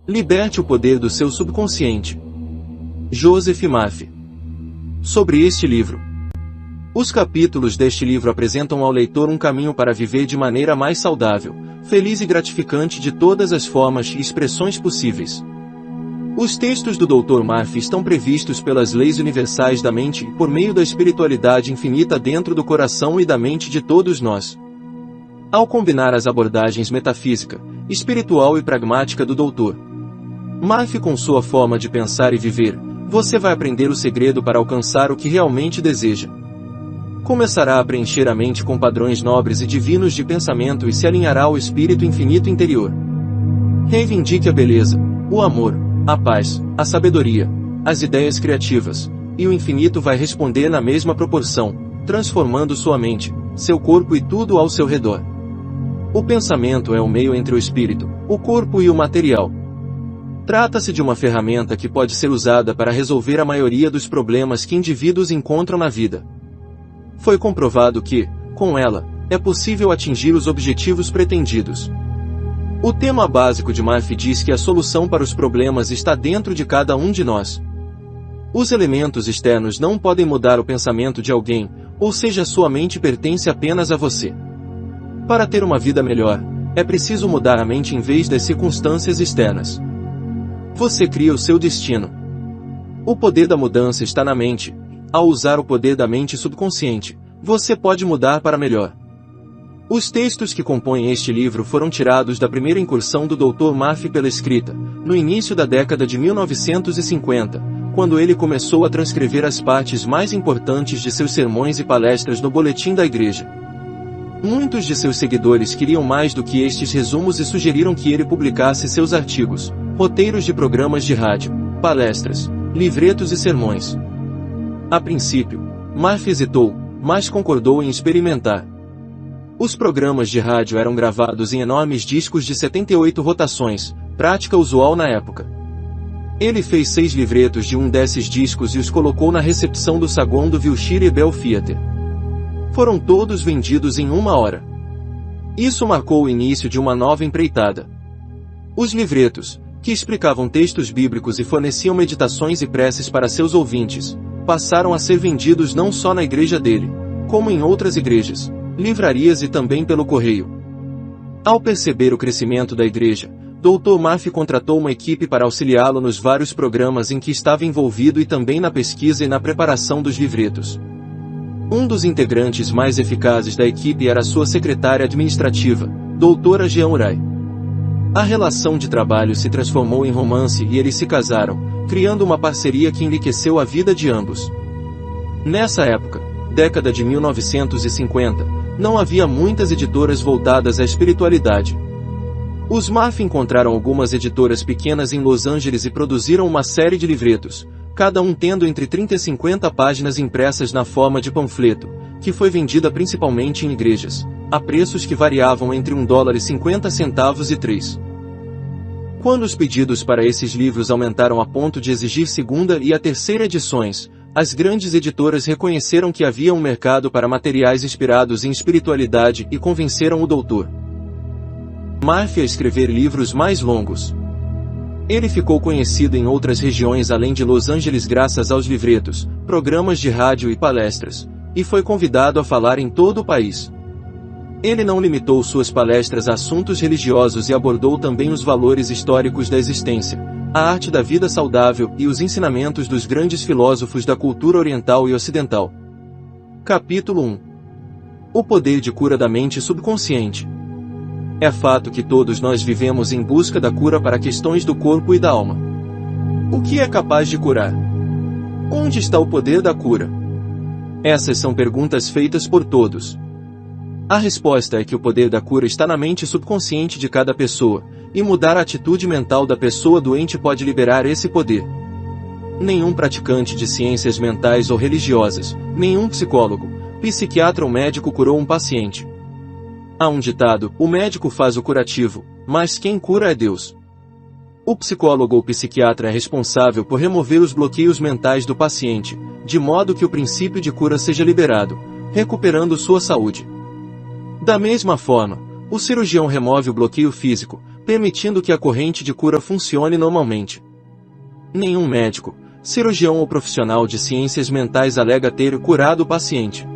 Liberte o poder do seu subconsciente. Joseph Murphy. Sobre este livro. Os capítulos deste livro apresentam ao leitor um caminho para viver de maneira mais saudável, feliz e gratificante de todas as formas e expressões possíveis. Os textos do Dr. Murphy estão previstos pelas leis universais da mente e por meio da espiritualidade infinita dentro do coração e da mente de todos nós. Ao combinar as abordagens metafísica, espiritual e pragmática do Dr. Murphy com sua forma de pensar e viver, você vai aprender o segredo para alcançar o que realmente deseja. Começará a preencher a mente com padrões nobres e divinos de pensamento e se alinhará ao espírito infinito interior. Reivindique a beleza, o amor, a paz, a sabedoria, as ideias criativas, e o infinito vai responder na mesma proporção, transformando sua mente, seu corpo e tudo ao seu redor. O pensamento é o meio entre o espírito, o corpo e o material. Trata-se de uma ferramenta que pode ser usada para resolver a maioria dos problemas que indivíduos encontram na vida. Foi comprovado que, com ela, é possível atingir os objetivos pretendidos. O tema básico de Murphy diz que a solução para os problemas está dentro de cada um de nós. Os elementos externos não podem mudar o pensamento de alguém, ou seja, sua mente pertence apenas a você. Para ter uma vida melhor, é preciso mudar a mente em vez das circunstâncias externas. Você cria o seu destino. O poder da mudança está na mente. Ao usar o poder da mente subconsciente, você pode mudar para melhor. Os textos que compõem este livro foram tirados da primeira incursão do Dr. Murphy pela escrita, no início da década de 1950, quando ele começou a transcrever as partes mais importantes de seus sermões e palestras no Boletim da Igreja. Muitos de seus seguidores queriam mais do que estes resumos e sugeriram que ele publicasse seus artigos, roteiros de programas de rádio, palestras, livretos e sermões. A princípio, Murphy hesitou, mas concordou em experimentar. Os programas de rádio eram gravados em enormes discos de 78 rotações, prática usual na época. Ele fez 6 livretos de um desses discos e os colocou na recepção do saguão do Wilshire Bell Theatre. Foram todos vendidos em 1 hora. Isso marcou o início de uma nova empreitada. Os livretos, que explicavam textos bíblicos e forneciam meditações e preces para seus ouvintes, passaram a ser vendidos não só na igreja dele, como em outras igrejas, livrarias e também pelo correio. Ao perceber o crescimento da igreja, Dr. Murphy contratou uma equipe para auxiliá-lo nos vários programas em que estava envolvido e também na pesquisa e na preparação dos livretos. Um dos integrantes mais eficazes da equipe era sua secretária administrativa, Dra. Jean Uray. A relação de trabalho se transformou em romance e eles se casaram, criando uma parceria que enriqueceu a vida de ambos. Nessa época, década de 1950, não havia muitas editoras voltadas à espiritualidade. Os Murphy encontraram algumas editoras pequenas em Los Angeles e produziram uma série de livretos, cada um tendo entre 30 e 50 páginas impressas na forma de panfleto, que foi vendida principalmente em igrejas, a preços que variavam entre $1,50 e 3. Quando os pedidos para esses livros aumentaram a ponto de exigir segunda e a terceira edições, as grandes editoras reconheceram que havia um mercado para materiais inspirados em espiritualidade e convenceram o Dr. Murphy a escrever livros mais longos. Ele ficou conhecido em outras regiões além de Los Angeles graças aos livretos, programas de rádio e palestras, e foi convidado a falar em todo o país. Ele não limitou suas palestras a assuntos religiosos e abordou também os valores históricos da existência, a arte da vida saudável e os ensinamentos dos grandes filósofos da cultura oriental e ocidental. Capítulo 1. O poder de cura da mente subconsciente. É fato que todos nós vivemos em busca da cura para questões do corpo e da alma. O que é capaz de curar? Onde está o poder da cura? Essas são perguntas feitas por todos. A resposta é que o poder da cura está na mente subconsciente de cada pessoa, e mudar a atitude mental da pessoa doente pode liberar esse poder. Nenhum praticante de ciências mentais ou religiosas, nenhum psicólogo, psiquiatra ou médico curou um paciente. Há um ditado: o médico faz o curativo, mas quem cura é Deus. O psicólogo ou psiquiatra é responsável por remover os bloqueios mentais do paciente, de modo que o princípio de cura seja liberado, recuperando sua saúde. Da mesma forma, o cirurgião remove o bloqueio físico, permitindo que a corrente de cura funcione normalmente. Nenhum médico, cirurgião ou profissional de ciências mentais alega ter curado o paciente.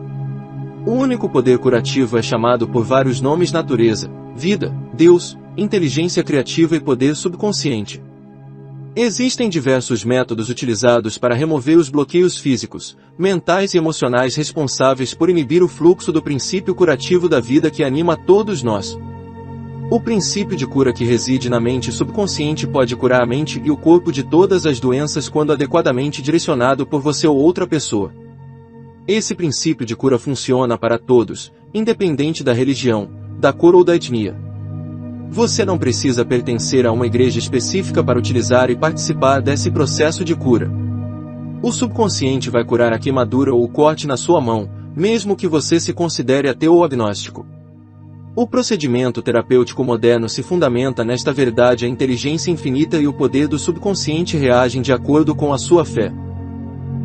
O único poder curativo é chamado por vários nomes: natureza, vida, Deus, inteligência criativa e poder subconsciente. Existem diversos métodos utilizados para remover os bloqueios físicos, mentais e emocionais responsáveis por inibir o fluxo do princípio curativo da vida que anima todos nós. O princípio de cura que reside na mente subconsciente pode curar a mente e o corpo de todas as doenças quando adequadamente direcionado por você ou outra pessoa. Esse princípio de cura funciona para todos, independente da religião, da cor ou da etnia. Você não precisa pertencer a uma igreja específica para utilizar e participar desse processo de cura. O subconsciente vai curar a queimadura ou o corte na sua mão, mesmo que você se considere ateu ou agnóstico. O procedimento terapêutico moderno se fundamenta nesta verdade: a inteligência infinita e o poder do subconsciente reagem de acordo com a sua fé.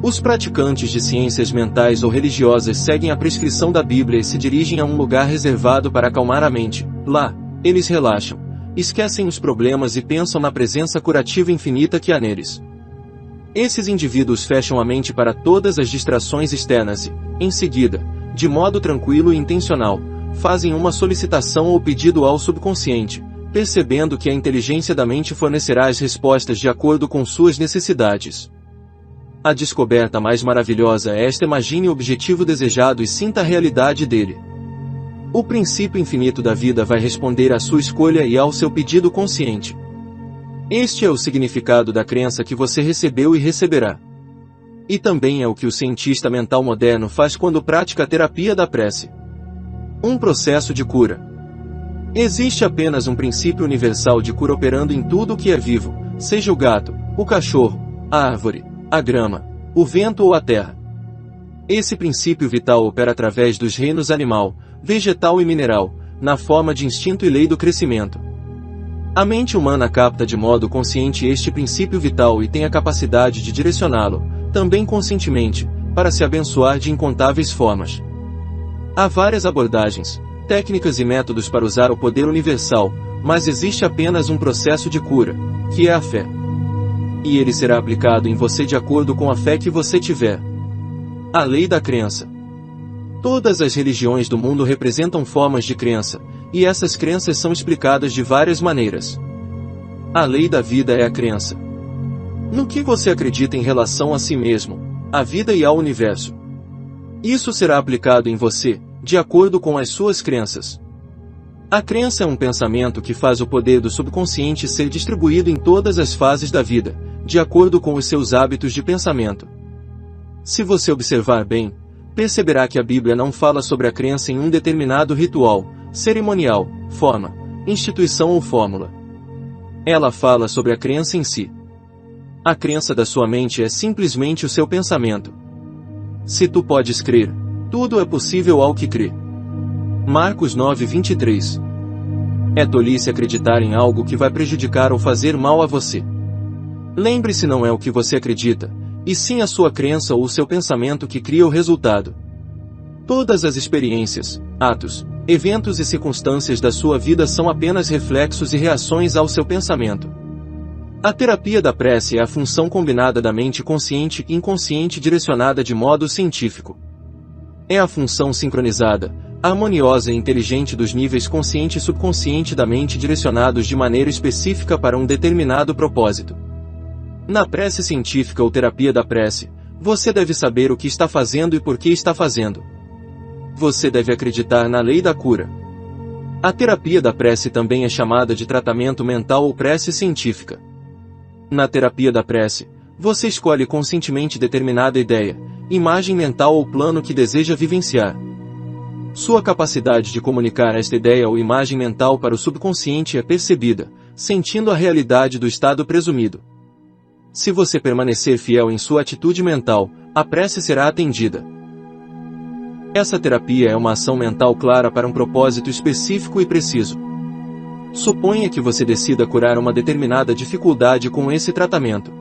Os praticantes de ciências mentais ou religiosas seguem a prescrição da Bíblia e se dirigem a um lugar reservado para acalmar a mente. Lá, eles relaxam, esquecem os problemas e pensam na presença curativa infinita que há neles. Esses indivíduos fecham a mente para todas as distrações externas e, em seguida, de modo tranquilo e intencional, fazem uma solicitação ou pedido ao subconsciente, percebendo que a inteligência da mente fornecerá as respostas de acordo com suas necessidades. A descoberta mais maravilhosa é esta: imagine o objetivo desejado e sinta a realidade dele. O princípio infinito da vida vai responder à sua escolha e ao seu pedido consciente. Este é o significado da crença que você recebeu e receberá. E também é o que o cientista mental moderno faz quando pratica a terapia da prece. Um processo de cura. Existe apenas um princípio universal de cura operando em tudo o que é vivo, seja o gato, o cachorro, a árvore, a grama, o vento ou a terra. Esse princípio vital opera através dos reinos animal, vegetal e mineral, na forma de instinto e lei do crescimento. A mente humana capta de modo consciente este princípio vital e tem a capacidade de direcioná-lo, também conscientemente, para se abençoar de incontáveis formas. Há várias abordagens, técnicas e métodos para usar o poder universal, mas existe apenas um processo de cura, que é a fé. E ele será aplicado em você de acordo com a fé que você tiver. A lei da crença. Todas as religiões do mundo representam formas de crença, e essas crenças são explicadas de várias maneiras. A lei da vida é a crença. No que você acredita em relação a si mesmo, à vida e ao universo. Isso será aplicado em você, de acordo com as suas crenças. A crença é um pensamento que faz o poder do subconsciente ser distribuído em todas as fases da vida, de acordo com os seus hábitos de pensamento. Se você observar bem, perceberá que a Bíblia não fala sobre a crença em um determinado ritual, cerimonial, forma, instituição ou fórmula. Ela fala sobre a crença em si. A crença da sua mente é simplesmente o seu pensamento. Se tu podes crer, tudo é possível ao que crê. Marcos 9:23. É tolice acreditar em algo que vai prejudicar ou fazer mal a você. Lembre-se, não é o que você acredita, e sim a sua crença ou o seu pensamento que cria o resultado. Todas as experiências, atos, eventos e circunstâncias da sua vida são apenas reflexos e reações ao seu pensamento. A terapia da prece é a função combinada da mente consciente e inconsciente direcionada de modo científico. É a função sincronizada, harmoniosa e inteligente dos níveis consciente e subconsciente da mente direcionados de maneira específica para um determinado propósito. Na prece científica ou terapia da prece, você deve saber o que está fazendo e por que está fazendo. Você deve acreditar na lei da cura. A terapia da prece também é chamada de tratamento mental ou prece científica. Na terapia da prece, você escolhe conscientemente determinada ideia, imagem mental ou plano que deseja vivenciar. Sua capacidade de comunicar esta ideia ou imagem mental para o subconsciente é percebida, sentindo a realidade do estado presumido. Se você permanecer fiel em sua atitude mental, a prece será atendida. Essa terapia é uma ação mental clara para um propósito específico e preciso. Suponha que você decida curar uma determinada dificuldade com esse tratamento.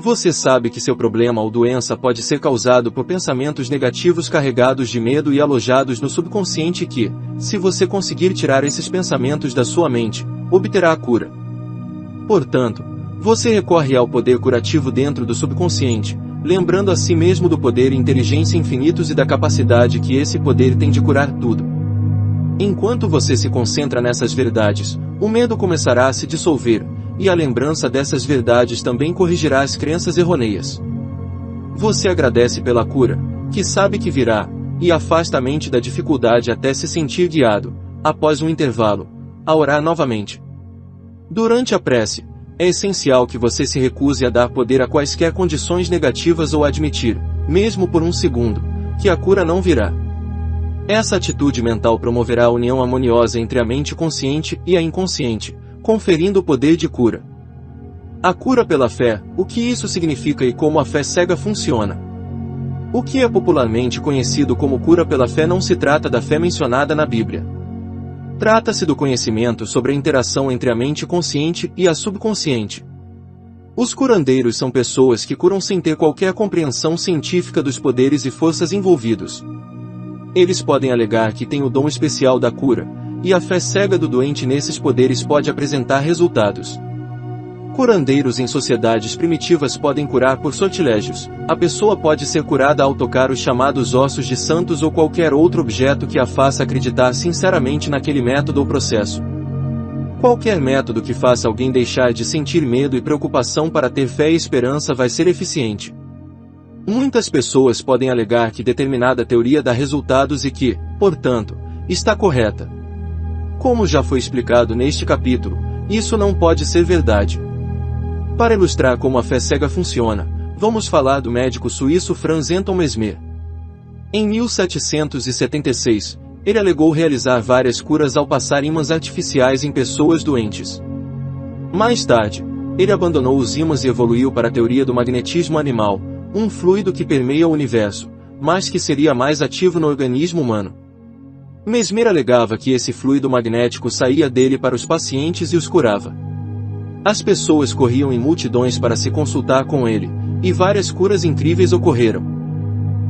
Você sabe que seu problema ou doença pode ser causado por pensamentos negativos carregados de medo e alojados no subconsciente e que, se você conseguir tirar esses pensamentos da sua mente, obterá a cura. Portanto, você recorre ao poder curativo dentro do subconsciente, lembrando a si mesmo do poder e inteligência infinitos e da capacidade que esse poder tem de curar tudo. Enquanto você se concentra nessas verdades, o medo começará a se dissolver, e a lembrança dessas verdades também corrigirá as crenças errôneas. Você agradece pela cura, que sabe que virá, e afasta a mente da dificuldade até se sentir guiado, após um intervalo, a orar novamente. Durante a prece, é essencial que você se recuse a dar poder a quaisquer condições negativas ou admitir, mesmo por um segundo, que a cura não virá. Essa atitude mental promoverá a união harmoniosa entre a mente consciente e a inconsciente, conferindo o poder de cura. A cura pela fé, o que isso significa e como a fé cega funciona. O que é popularmente conhecido como cura pela fé não se trata da fé mencionada na Bíblia. Trata-se do conhecimento sobre a interação entre a mente consciente e a subconsciente. Os curandeiros são pessoas que curam sem ter qualquer compreensão científica dos poderes e forças envolvidos. Eles podem alegar que têm o dom especial da cura, e a fé cega do doente nesses poderes pode apresentar resultados. Curandeiros em sociedades primitivas podem curar por sortilégios. A pessoa pode ser curada ao tocar os chamados ossos de santos ou qualquer outro objeto que a faça acreditar sinceramente naquele método ou processo. Qualquer método que faça alguém deixar de sentir medo e preocupação para ter fé e esperança vai ser eficiente. Muitas pessoas podem alegar que determinada teoria dá resultados e que, portanto, está correta. Como já foi explicado neste capítulo, isso não pode ser verdade. Para ilustrar como a fé cega funciona, vamos falar do médico suíço Franz Anton Mesmer. Em 1776, ele alegou realizar várias curas ao passar ímãs artificiais em pessoas doentes. Mais tarde, ele abandonou os ímãs e evoluiu para a teoria do magnetismo animal, um fluido que permeia o universo, mas que seria mais ativo no organismo humano. Mesmer alegava que esse fluido magnético saía dele para os pacientes e os curava. As pessoas corriam em multidões para se consultar com ele, e várias curas incríveis ocorreram.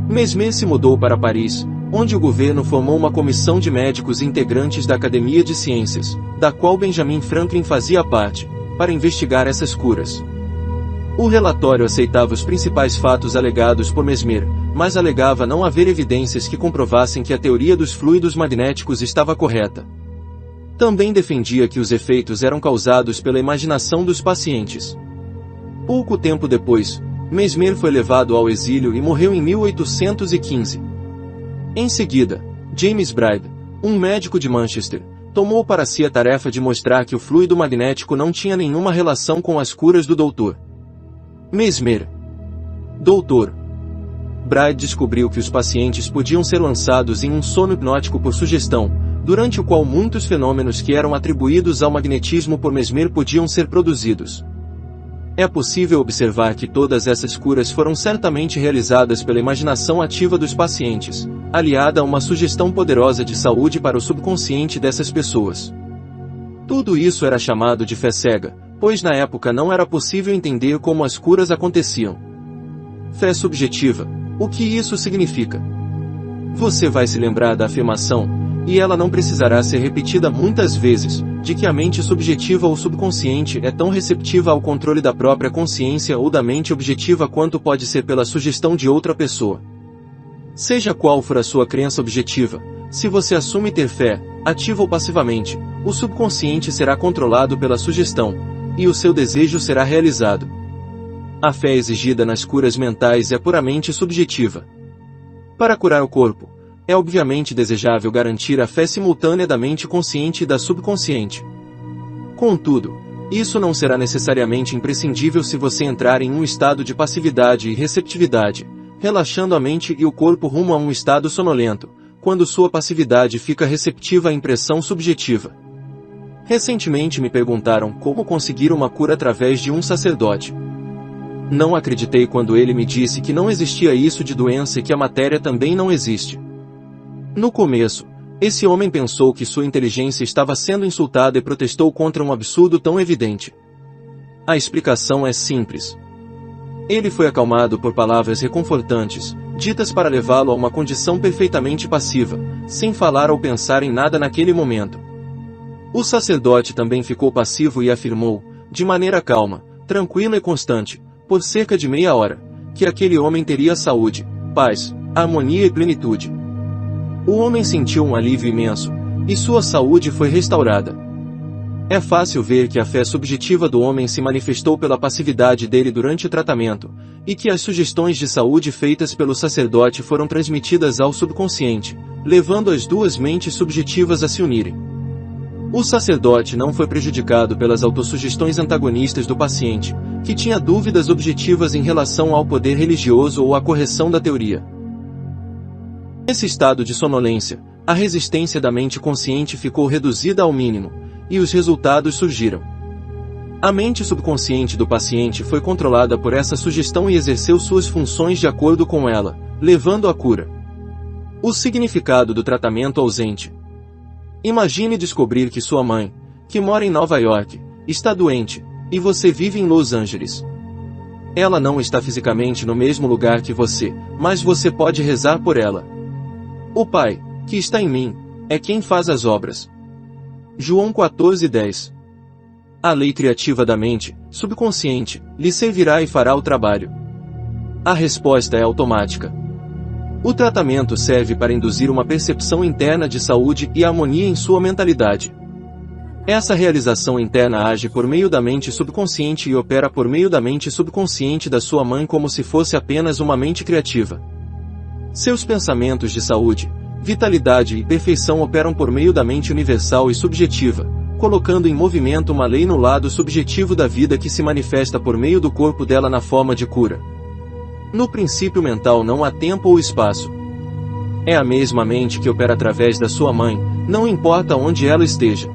Mesmer se mudou para Paris, onde o governo formou uma comissão de médicos integrantes da Academia de Ciências, da qual Benjamin Franklin fazia parte, para investigar essas curas. O relatório aceitava os principais fatos alegados por Mesmer, mas alegava não haver evidências que comprovassem que a teoria dos fluidos magnéticos estava correta. Também defendia que os efeitos eram causados pela imaginação dos pacientes. Pouco tempo depois, Mesmer foi levado ao exílio e morreu em 1815. Em seguida, James Bride, um médico de Manchester, tomou para si a tarefa de mostrar que o fluido magnético não tinha nenhuma relação com as curas do Dr. Mesmer. Dr. Bride descobriu que os pacientes podiam ser lançados em um sono hipnótico por sugestão, durante o qual muitos fenômenos que eram atribuídos ao magnetismo por Mesmer podiam ser produzidos. É possível observar que todas essas curas foram certamente realizadas pela imaginação ativa dos pacientes, aliada a uma sugestão poderosa de saúde para o subconsciente dessas pessoas. Tudo isso era chamado de fé cega, pois na época não era possível entender como as curas aconteciam. Fé subjetiva. O que isso significa? Você vai se lembrar da afirmação, e ela não precisará ser repetida muitas vezes, de que a mente subjetiva ou subconsciente é tão receptiva ao controle da própria consciência ou da mente objetiva quanto pode ser pela sugestão de outra pessoa. Seja qual for a sua crença objetiva, se você assume ter fé, ativa ou passivamente, o subconsciente será controlado pela sugestão, e o seu desejo será realizado. A fé exigida nas curas mentais é puramente subjetiva. Para curar o corpo, é obviamente desejável garantir a fé simultânea da mente consciente e da subconsciente. Contudo, isso não será necessariamente imprescindível se você entrar em um estado de passividade e receptividade, relaxando a mente e o corpo rumo a um estado sonolento, quando sua passividade fica receptiva à impressão subjetiva. Recentemente me perguntaram como conseguir uma cura através de um sacerdote. Não acreditei quando ele me disse que não existia isso de doença e que a matéria também não existe. No começo, esse homem pensou que sua inteligência estava sendo insultada e protestou contra um absurdo tão evidente. A explicação é simples. Ele foi acalmado por palavras reconfortantes, ditas para levá-lo a uma condição perfeitamente passiva, sem falar ou pensar em nada naquele momento. O sacerdote também ficou passivo e afirmou, de maneira calma, tranquila e constante, por cerca de meia hora, que aquele homem teria saúde, paz, harmonia e plenitude. O homem sentiu um alívio imenso, e sua saúde foi restaurada. É fácil ver que a fé subjetiva do homem se manifestou pela passividade dele durante o tratamento, e que as sugestões de saúde feitas pelo sacerdote foram transmitidas ao subconsciente, levando as duas mentes subjetivas a se unirem. O sacerdote não foi prejudicado pelas autossugestões antagonistas do paciente, que tinha dúvidas objetivas em relação ao poder religioso ou à correção da teoria. Nesse estado de sonolência, a resistência da mente consciente ficou reduzida ao mínimo, e os resultados surgiram. A mente subconsciente do paciente foi controlada por essa sugestão e exerceu suas funções de acordo com ela, levando à cura. O significado do tratamento ausente. Imagine descobrir que sua mãe, que mora em Nova York, está doente, e você vive em Los Angeles. Ela não está fisicamente no mesmo lugar que você, mas você pode rezar por ela. O Pai, que está em mim, é quem faz as obras. João 14:10. A lei criativa da mente, subconsciente, lhe servirá e fará o trabalho. A resposta é automática. O tratamento serve para induzir uma percepção interna de saúde e harmonia em sua mentalidade. Essa realização interna age por meio da mente subconsciente e opera por meio da mente subconsciente da sua mãe como se fosse apenas uma mente criativa. Seus pensamentos de saúde, vitalidade e perfeição operam por meio da mente universal e subjetiva, colocando em movimento uma lei no lado subjetivo da vida que se manifesta por meio do corpo dela na forma de cura. No princípio mental não há tempo ou espaço. É a mesma mente que opera através da sua mãe, não importa onde ela esteja.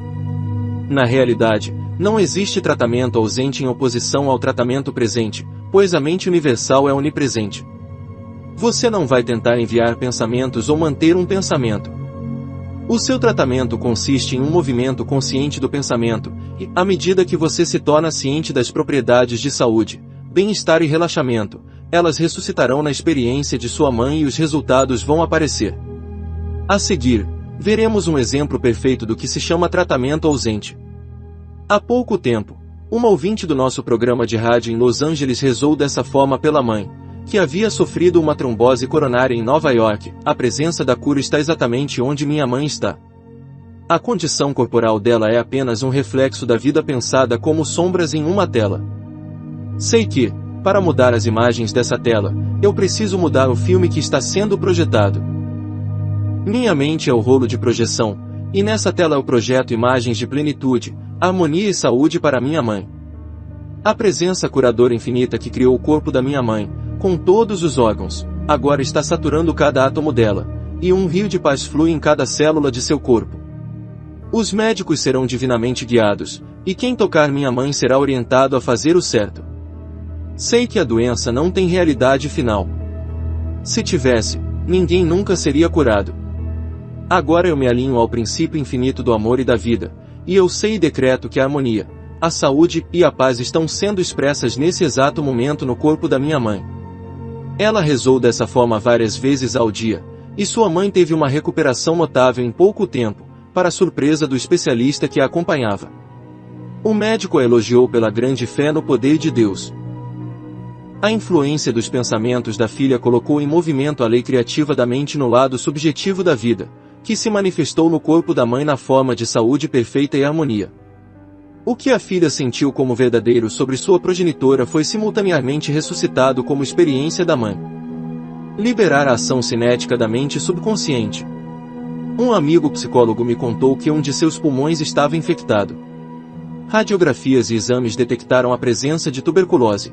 Na realidade, não existe tratamento ausente em oposição ao tratamento presente, pois a mente universal é onipresente. Você não vai tentar enviar pensamentos ou manter um pensamento. O seu tratamento consiste em um movimento consciente do pensamento, e, à medida que você se torna ciente das propriedades de saúde, bem-estar e relaxamento, elas ressuscitarão na experiência de sua mãe e os resultados vão aparecer. A seguir, veremos um exemplo perfeito do que se chama tratamento ausente. Há pouco tempo, uma ouvinte do nosso programa de rádio em Los Angeles rezou dessa forma pela mãe, que havia sofrido uma trombose coronária em Nova York. A presença da cura está exatamente onde minha mãe está. A condição corporal dela é apenas um reflexo da vida pensada como sombras em uma tela. Sei que, para mudar as imagens dessa tela, eu preciso mudar o filme que está sendo projetado. Minha mente é o rolo de projeção, e nessa tela eu projeto imagens de plenitude, harmonia e saúde para minha mãe. A presença curadora infinita que criou o corpo da minha mãe, com todos os órgãos, agora está saturando cada átomo dela, e um rio de paz flui em cada célula de seu corpo. Os médicos serão divinamente guiados, e quem tocar minha mãe será orientado a fazer o certo. Sei que a doença não tem realidade final. Se tivesse, ninguém nunca seria curado. Agora eu me alinho ao princípio infinito do amor e da vida, e eu sei e decreto que a harmonia, a saúde e a paz estão sendo expressas nesse exato momento no corpo da minha mãe. Ela rezou dessa forma várias vezes ao dia, e sua mãe teve uma recuperação notável em pouco tempo, para a surpresa do especialista que a acompanhava. O médico a elogiou pela grande fé no poder de Deus. A influência dos pensamentos da filha colocou em movimento a lei criativa da mente no lado subjetivo da vida, que se manifestou no corpo da mãe na forma de saúde perfeita e harmonia. O que a filha sentiu como verdadeiro sobre sua progenitora foi simultaneamente ressuscitado como experiência da mãe. Liberar a ação cinética da mente subconsciente. Um amigo psicólogo me contou que um de seus pulmões estava infectado. Radiografias e exames detectaram a presença de tuberculose.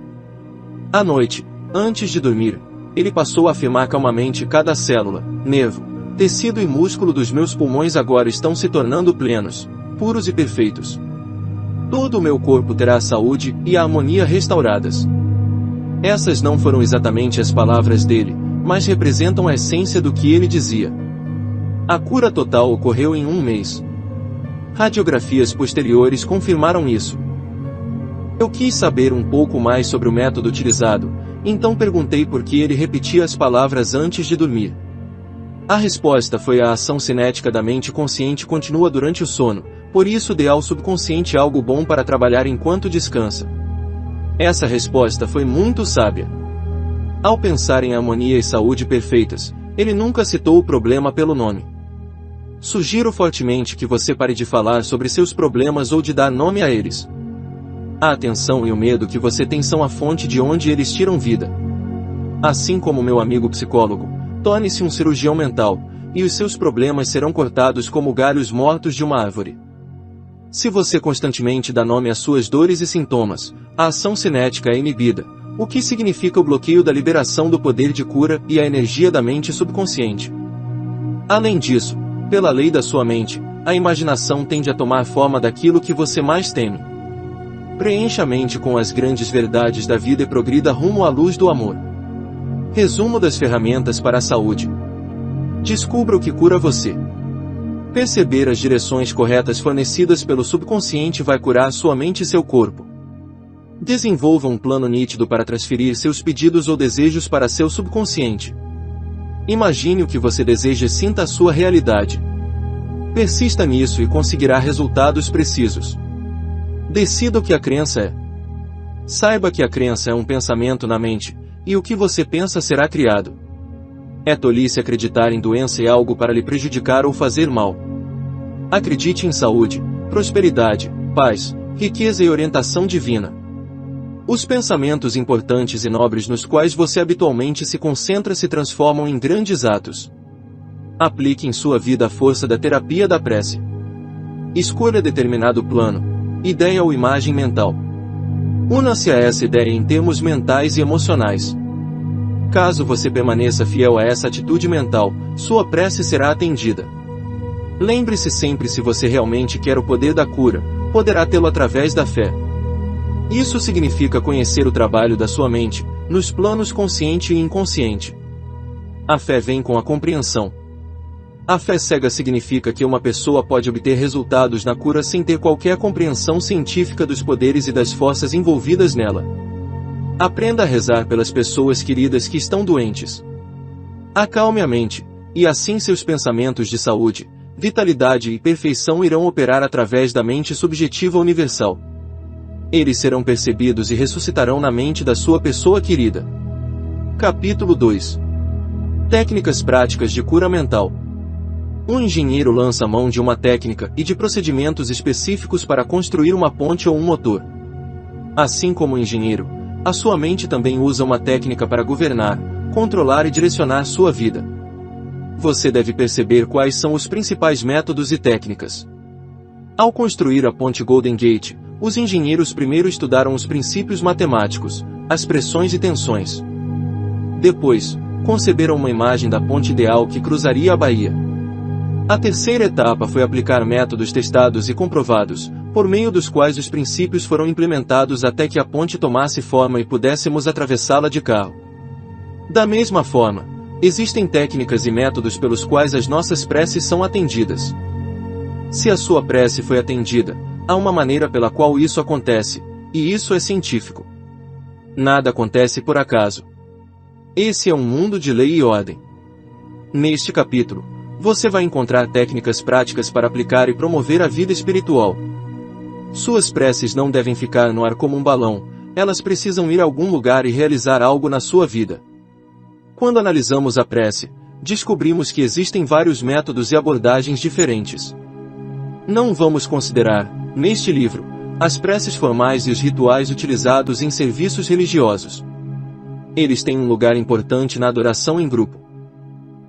À noite, antes de dormir, ele passou a afirmar calmamente: cada célula, nervo, tecido e músculo dos meus pulmões agora estão se tornando plenos, puros e perfeitos. Todo o meu corpo terá a saúde e a harmonia restauradas. Essas não foram exatamente as palavras dele, mas representam a essência do que ele dizia. A cura total ocorreu em um mês. Radiografias posteriores confirmaram isso. Eu quis saber um pouco mais sobre o método utilizado, então perguntei por que ele repetia as palavras antes de dormir. A resposta foi a ação cinética da mente consciente continua durante o sono, por isso dê ao subconsciente algo bom para trabalhar enquanto descansa. Essa resposta foi muito sábia. Ao pensar em harmonia e saúde perfeitas, ele nunca citou o problema pelo nome. Sugiro fortemente que você pare de falar sobre seus problemas ou de dar nome a eles. A atenção e o medo que você tem são a fonte de onde eles tiram vida. Assim como meu amigo psicólogo, torne-se um cirurgião mental, e os seus problemas serão cortados como galhos mortos de uma árvore. Se você constantemente dá nome às suas dores e sintomas, a ação cinética é inibida, o que significa o bloqueio da liberação do poder de cura e a energia da mente subconsciente. Além disso, pela lei da sua mente, a imaginação tende a tomar forma daquilo que você mais teme. Preencha a mente com as grandes verdades da vida e progrida rumo à luz do amor. Resumo das ferramentas para a saúde. Descubra o que cura você. Perceber as direções corretas fornecidas pelo subconsciente vai curar sua mente e seu corpo. Desenvolva um plano nítido para transferir seus pedidos ou desejos para seu subconsciente. Imagine o que você deseja e sinta a sua realidade. Persista nisso e conseguirá resultados precisos. Decida o que a crença é. Saiba que a crença é um pensamento na mente, e o que você pensa será criado. É tolice acreditar em doença e algo para lhe prejudicar ou fazer mal. Acredite em saúde, prosperidade, paz, riqueza e orientação divina. Os pensamentos importantes e nobres nos quais você habitualmente se concentra se transformam em grandes atos. Aplique em sua vida a força da terapia da prece. Escolha determinado plano, ideia ou imagem mental. Una-se a essa ideia em termos mentais e emocionais. Caso você permaneça fiel a essa atitude mental, sua prece será atendida. Lembre-se sempre: se você realmente quer o poder da cura, poderá tê-lo através da fé. Isso significa conhecer o trabalho da sua mente, nos planos consciente e inconsciente. A fé vem com a compreensão. A fé cega significa que uma pessoa pode obter resultados na cura sem ter qualquer compreensão científica dos poderes e das forças envolvidas nela. Aprenda a rezar pelas pessoas queridas que estão doentes. Acalme a mente, e assim seus pensamentos de saúde, vitalidade e perfeição irão operar através da mente subjetiva universal. Eles serão percebidos e ressuscitarão na mente da sua pessoa querida. Capítulo 2. Técnicas práticas de cura mental. Um engenheiro lança mão de uma técnica e de procedimentos específicos para construir uma ponte ou um motor. Assim como o engenheiro, a sua mente também usa uma técnica para governar, controlar e direcionar sua vida. Você deve perceber quais são os principais métodos e técnicas. Ao construir a ponte Golden Gate, os engenheiros primeiro estudaram os princípios matemáticos, as pressões e tensões. Depois, conceberam uma imagem da ponte ideal que cruzaria a baía. A terceira etapa foi aplicar métodos testados e comprovados, por meio dos quais os princípios foram implementados até que a ponte tomasse forma e pudéssemos atravessá-la de carro. Da mesma forma, existem técnicas e métodos pelos quais as nossas preces são atendidas. Se a sua prece foi atendida, há uma maneira pela qual isso acontece, e isso é científico. Nada acontece por acaso. Esse é um mundo de lei e ordem. Neste capítulo, você vai encontrar técnicas práticas para aplicar e promover a vida espiritual. Suas preces não devem ficar no ar como um balão, elas precisam ir a algum lugar e realizar algo na sua vida. Quando analisamos a prece, descobrimos que existem vários métodos e abordagens diferentes. Não vamos considerar, neste livro, as preces formais e os rituais utilizados em serviços religiosos. Eles têm um lugar importante na adoração em grupo.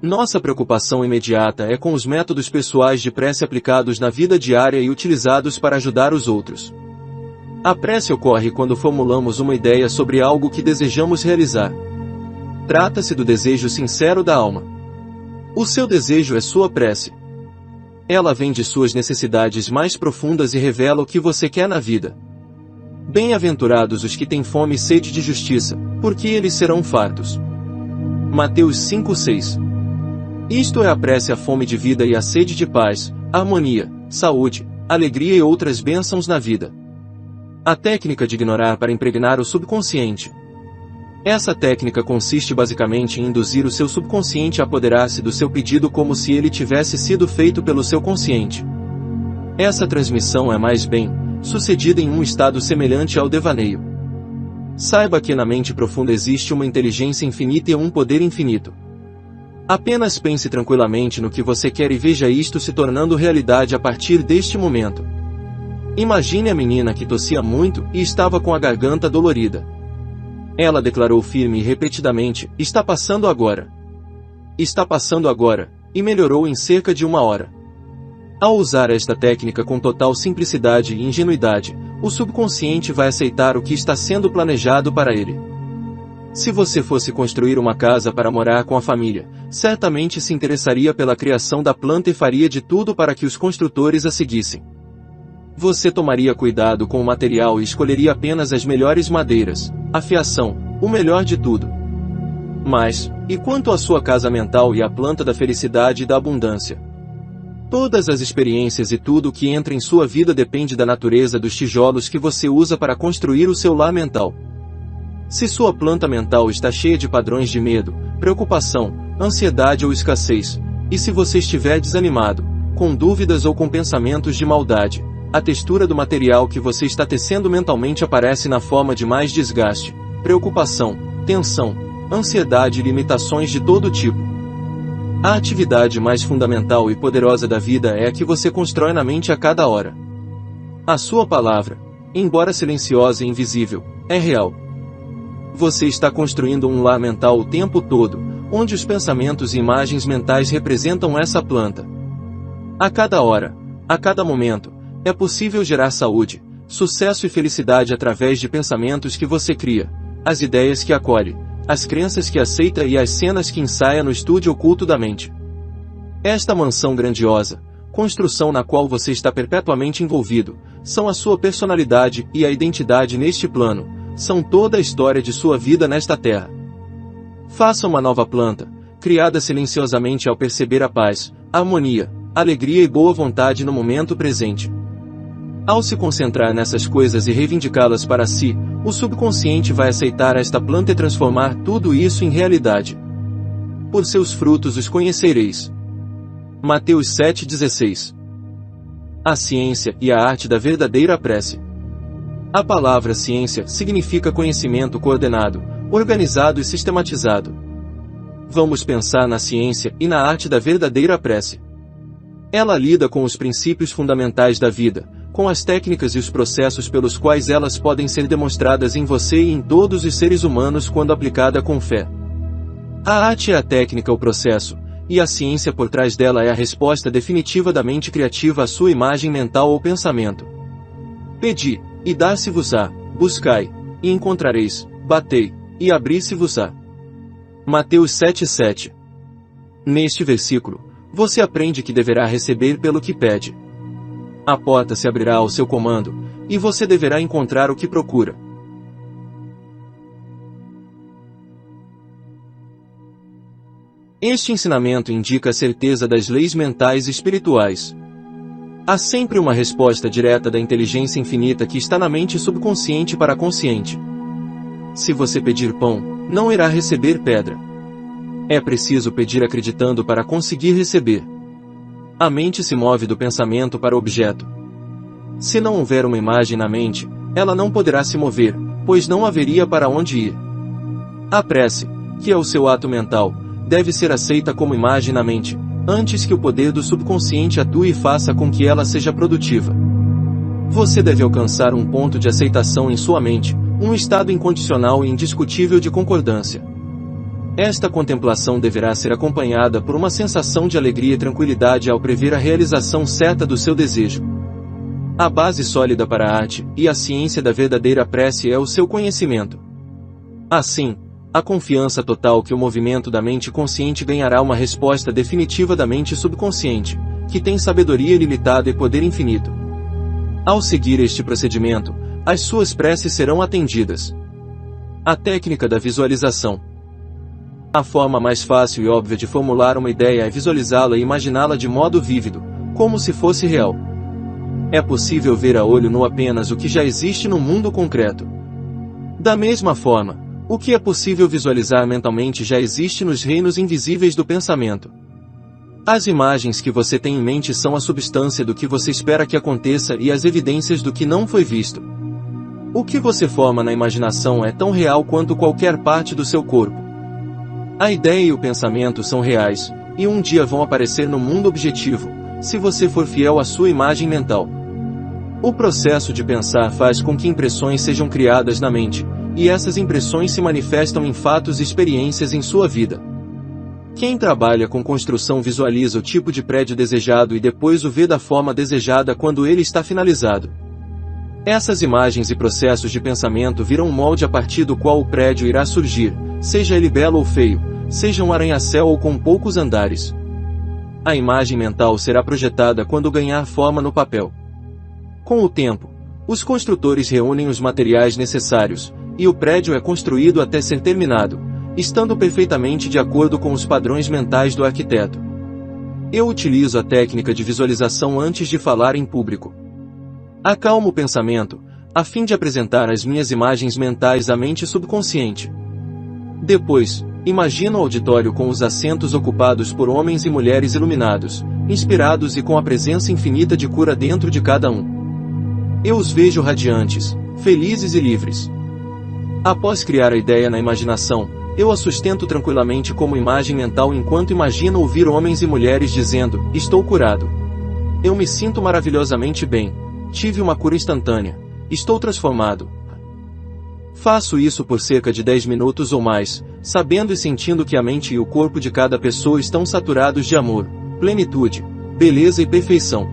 Nossa preocupação imediata é com os métodos pessoais de prece aplicados na vida diária e utilizados para ajudar os outros. A prece ocorre quando formulamos uma ideia sobre algo que desejamos realizar. Trata-se do desejo sincero da alma. O seu desejo é sua prece. Ela vem de suas necessidades mais profundas e revela o que você quer na vida. Bem-aventurados os que têm fome e sede de justiça, porque eles serão fartos. Mateus 5:6. Isto é a prece: a fome de vida e a sede de paz, harmonia, saúde, alegria e outras bênçãos na vida. A técnica de ignorar para impregnar o subconsciente. Essa técnica consiste basicamente em induzir o seu subconsciente a apoderar-se do seu pedido como se ele tivesse sido feito pelo seu consciente. Essa transmissão é mais bem sucedida em um estado semelhante ao devaneio. Saiba que na mente profunda existe uma inteligência infinita e um poder infinito. Apenas pense tranquilamente no que você quer e veja isto se tornando realidade a partir deste momento. Imagine a menina que tossia muito e estava com a garganta dolorida. Ela declarou firme e repetidamente: "Está passando agora. Está passando agora", e melhorou em cerca de 1 hora. Ao usar esta técnica com total simplicidade e ingenuidade, o subconsciente vai aceitar o que está sendo planejado para ele. Se você fosse construir uma casa para morar com a família, certamente se interessaria pela criação da planta e faria de tudo para que os construtores a seguissem. Você tomaria cuidado com o material e escolheria apenas as melhores madeiras, a fiação, o melhor de tudo. Mas, e quanto à sua casa mental e à planta da felicidade e da abundância? Todas as experiências e tudo o que entra em sua vida depende da natureza dos tijolos que você usa para construir o seu lar mental. Se sua planta mental está cheia de padrões de medo, preocupação, ansiedade ou escassez, e se você estiver desanimado, com dúvidas ou com pensamentos de maldade, a textura do material que você está tecendo mentalmente aparece na forma de mais desgaste, preocupação, tensão, ansiedade e limitações de todo tipo. A atividade mais fundamental e poderosa da vida é a que você constrói na mente a cada hora. A sua palavra, embora silenciosa e invisível, é real. Você está construindo um lar mental o tempo todo, onde os pensamentos e imagens mentais representam essa planta. A cada hora, a cada momento, é possível gerar saúde, sucesso e felicidade através de pensamentos que você cria, as ideias que acolhe, as crenças que aceita e as cenas que ensaia no estúdio oculto da mente. Esta mansão grandiosa, construção na qual você está perpetuamente envolvido, são a sua personalidade e a identidade neste plano, são toda a história de sua vida nesta terra. Faça uma nova planta, criada silenciosamente ao perceber a paz, a harmonia, alegria e boa vontade no momento presente. Ao se concentrar nessas coisas e reivindicá-las para si, o subconsciente vai aceitar esta planta e transformar tudo isso em realidade. Por seus frutos os conhecereis. Mateus 7,16. A ciência e a arte da verdadeira prece. A palavra ciência significa conhecimento coordenado, organizado e sistematizado. Vamos pensar na ciência e na arte da verdadeira prece. Ela lida com os princípios fundamentais da vida, com as técnicas e os processos pelos quais elas podem ser demonstradas em você e em todos os seres humanos quando aplicada com fé. A arte é a técnica, o processo, e a ciência por trás dela é a resposta definitiva da mente criativa à sua imagem mental ou pensamento. Pedi, e dar-se-vos-á, buscai, e encontrareis, batei, e abrir-se-vos-á. Mateus 7,7. Neste versículo, você aprende que deverá receber pelo que pede. A porta se abrirá ao seu comando, e você deverá encontrar o que procura. Este ensinamento indica a certeza das leis mentais e espirituais. Há sempre uma resposta direta da inteligência infinita que está na mente subconsciente para a consciente. Se você pedir pão, não irá receber pedra. É preciso pedir acreditando para conseguir receber. A mente se move do pensamento para o objeto. Se não houver uma imagem na mente, ela não poderá se mover, pois não haveria para onde ir. A prece, que é o seu ato mental, deve ser aceita como imagem na mente, antes que o poder do subconsciente atue e faça com que ela seja produtiva. Você deve alcançar um ponto de aceitação em sua mente, um estado incondicional e indiscutível de concordância. Esta contemplação deverá ser acompanhada por uma sensação de alegria e tranquilidade ao prever a realização certa do seu desejo. A base sólida para a arte e a ciência da verdadeira prece é o seu conhecimento. Assim, a confiança total que o movimento da mente consciente ganhará uma resposta definitiva da mente subconsciente, que tem sabedoria ilimitada e poder infinito. Ao seguir este procedimento, as suas preces serão atendidas. A técnica da visualização. A forma mais fácil e óbvia de formular uma ideia é visualizá-la e imaginá-la de modo vívido, como se fosse real. É possível ver a olho nu apenas o que já existe no mundo concreto. Da mesma forma, O que é possível visualizar mentalmente já existe nos reinos invisíveis do pensamento. As imagens que você tem em mente são a substância do que você espera que aconteça e as evidências do que não foi visto. O que você forma na imaginação é tão real quanto qualquer parte do seu corpo. A ideia e o pensamento são reais, e um dia vão aparecer no mundo objetivo, se você for fiel à sua imagem mental. O processo de pensar faz com que impressões sejam criadas na mente, e essas impressões se manifestam em fatos e experiências em sua vida. Quem trabalha com construção visualiza o tipo de prédio desejado e depois o vê da forma desejada quando ele está finalizado. Essas imagens e processos de pensamento viram um molde a partir do qual o prédio irá surgir, seja ele belo ou feio, seja um arranha-céu ou com poucos andares. A imagem mental será projetada quando ganhar forma no papel. Com o tempo, os construtores reúnem os materiais necessários, e o prédio é construído até ser terminado, estando perfeitamente de acordo com os padrões mentais do arquiteto. Eu utilizo a técnica de visualização antes de falar em público. Acalmo o pensamento, a fim de apresentar as minhas imagens mentais à mente subconsciente. Depois, imagino o auditório com os assentos ocupados por homens e mulheres iluminados, inspirados e com a presença infinita de cura dentro de cada um. Eu os vejo radiantes, felizes e livres. Após criar a ideia na imaginação, eu a sustento tranquilamente como imagem mental enquanto imagino ouvir homens e mulheres dizendo, estou curado. Eu me sinto maravilhosamente bem. Tive uma cura instantânea. Estou transformado. Faço isso por cerca de 10 minutos ou mais, sabendo e sentindo que a mente e o corpo de cada pessoa estão saturados de amor, plenitude, beleza e perfeição.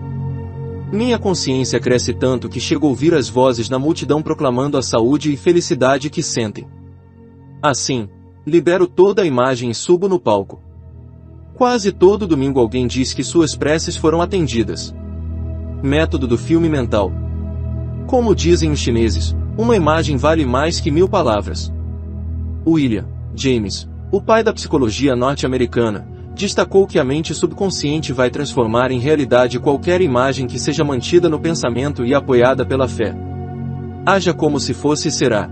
Minha consciência cresce tanto que chego a ouvir as vozes na multidão proclamando a saúde e felicidade que sentem. Assim, libero toda a imagem e subo no palco. Quase todo domingo alguém diz que suas preces foram atendidas. Método do filme mental. Como dizem os chineses, uma imagem vale mais que 1000 palavras. William James, o pai da psicologia norte-americana, destacou que a mente subconsciente vai transformar em realidade qualquer imagem que seja mantida no pensamento e apoiada pela fé. Haja como se fosse e será.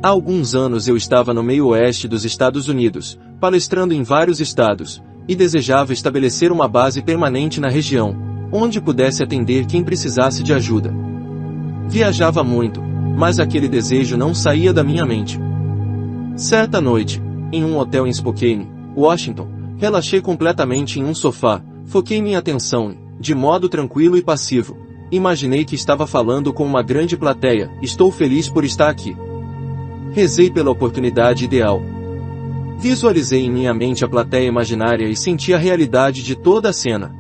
Há alguns anos eu estava no meio oeste dos Estados Unidos, palestrando em vários estados, e desejava estabelecer uma base permanente na região, onde pudesse atender quem precisasse de ajuda. Viajava muito, mas aquele desejo não saía da minha mente. Certa noite, em um hotel em Spokane, Washington, relaxei completamente em um sofá, foquei minha atenção e, de modo tranquilo e passivo, imaginei que estava falando com uma grande plateia, estou feliz por estar aqui. Rezei pela oportunidade ideal. Visualizei em minha mente a plateia imaginária e senti a realidade de toda a cena.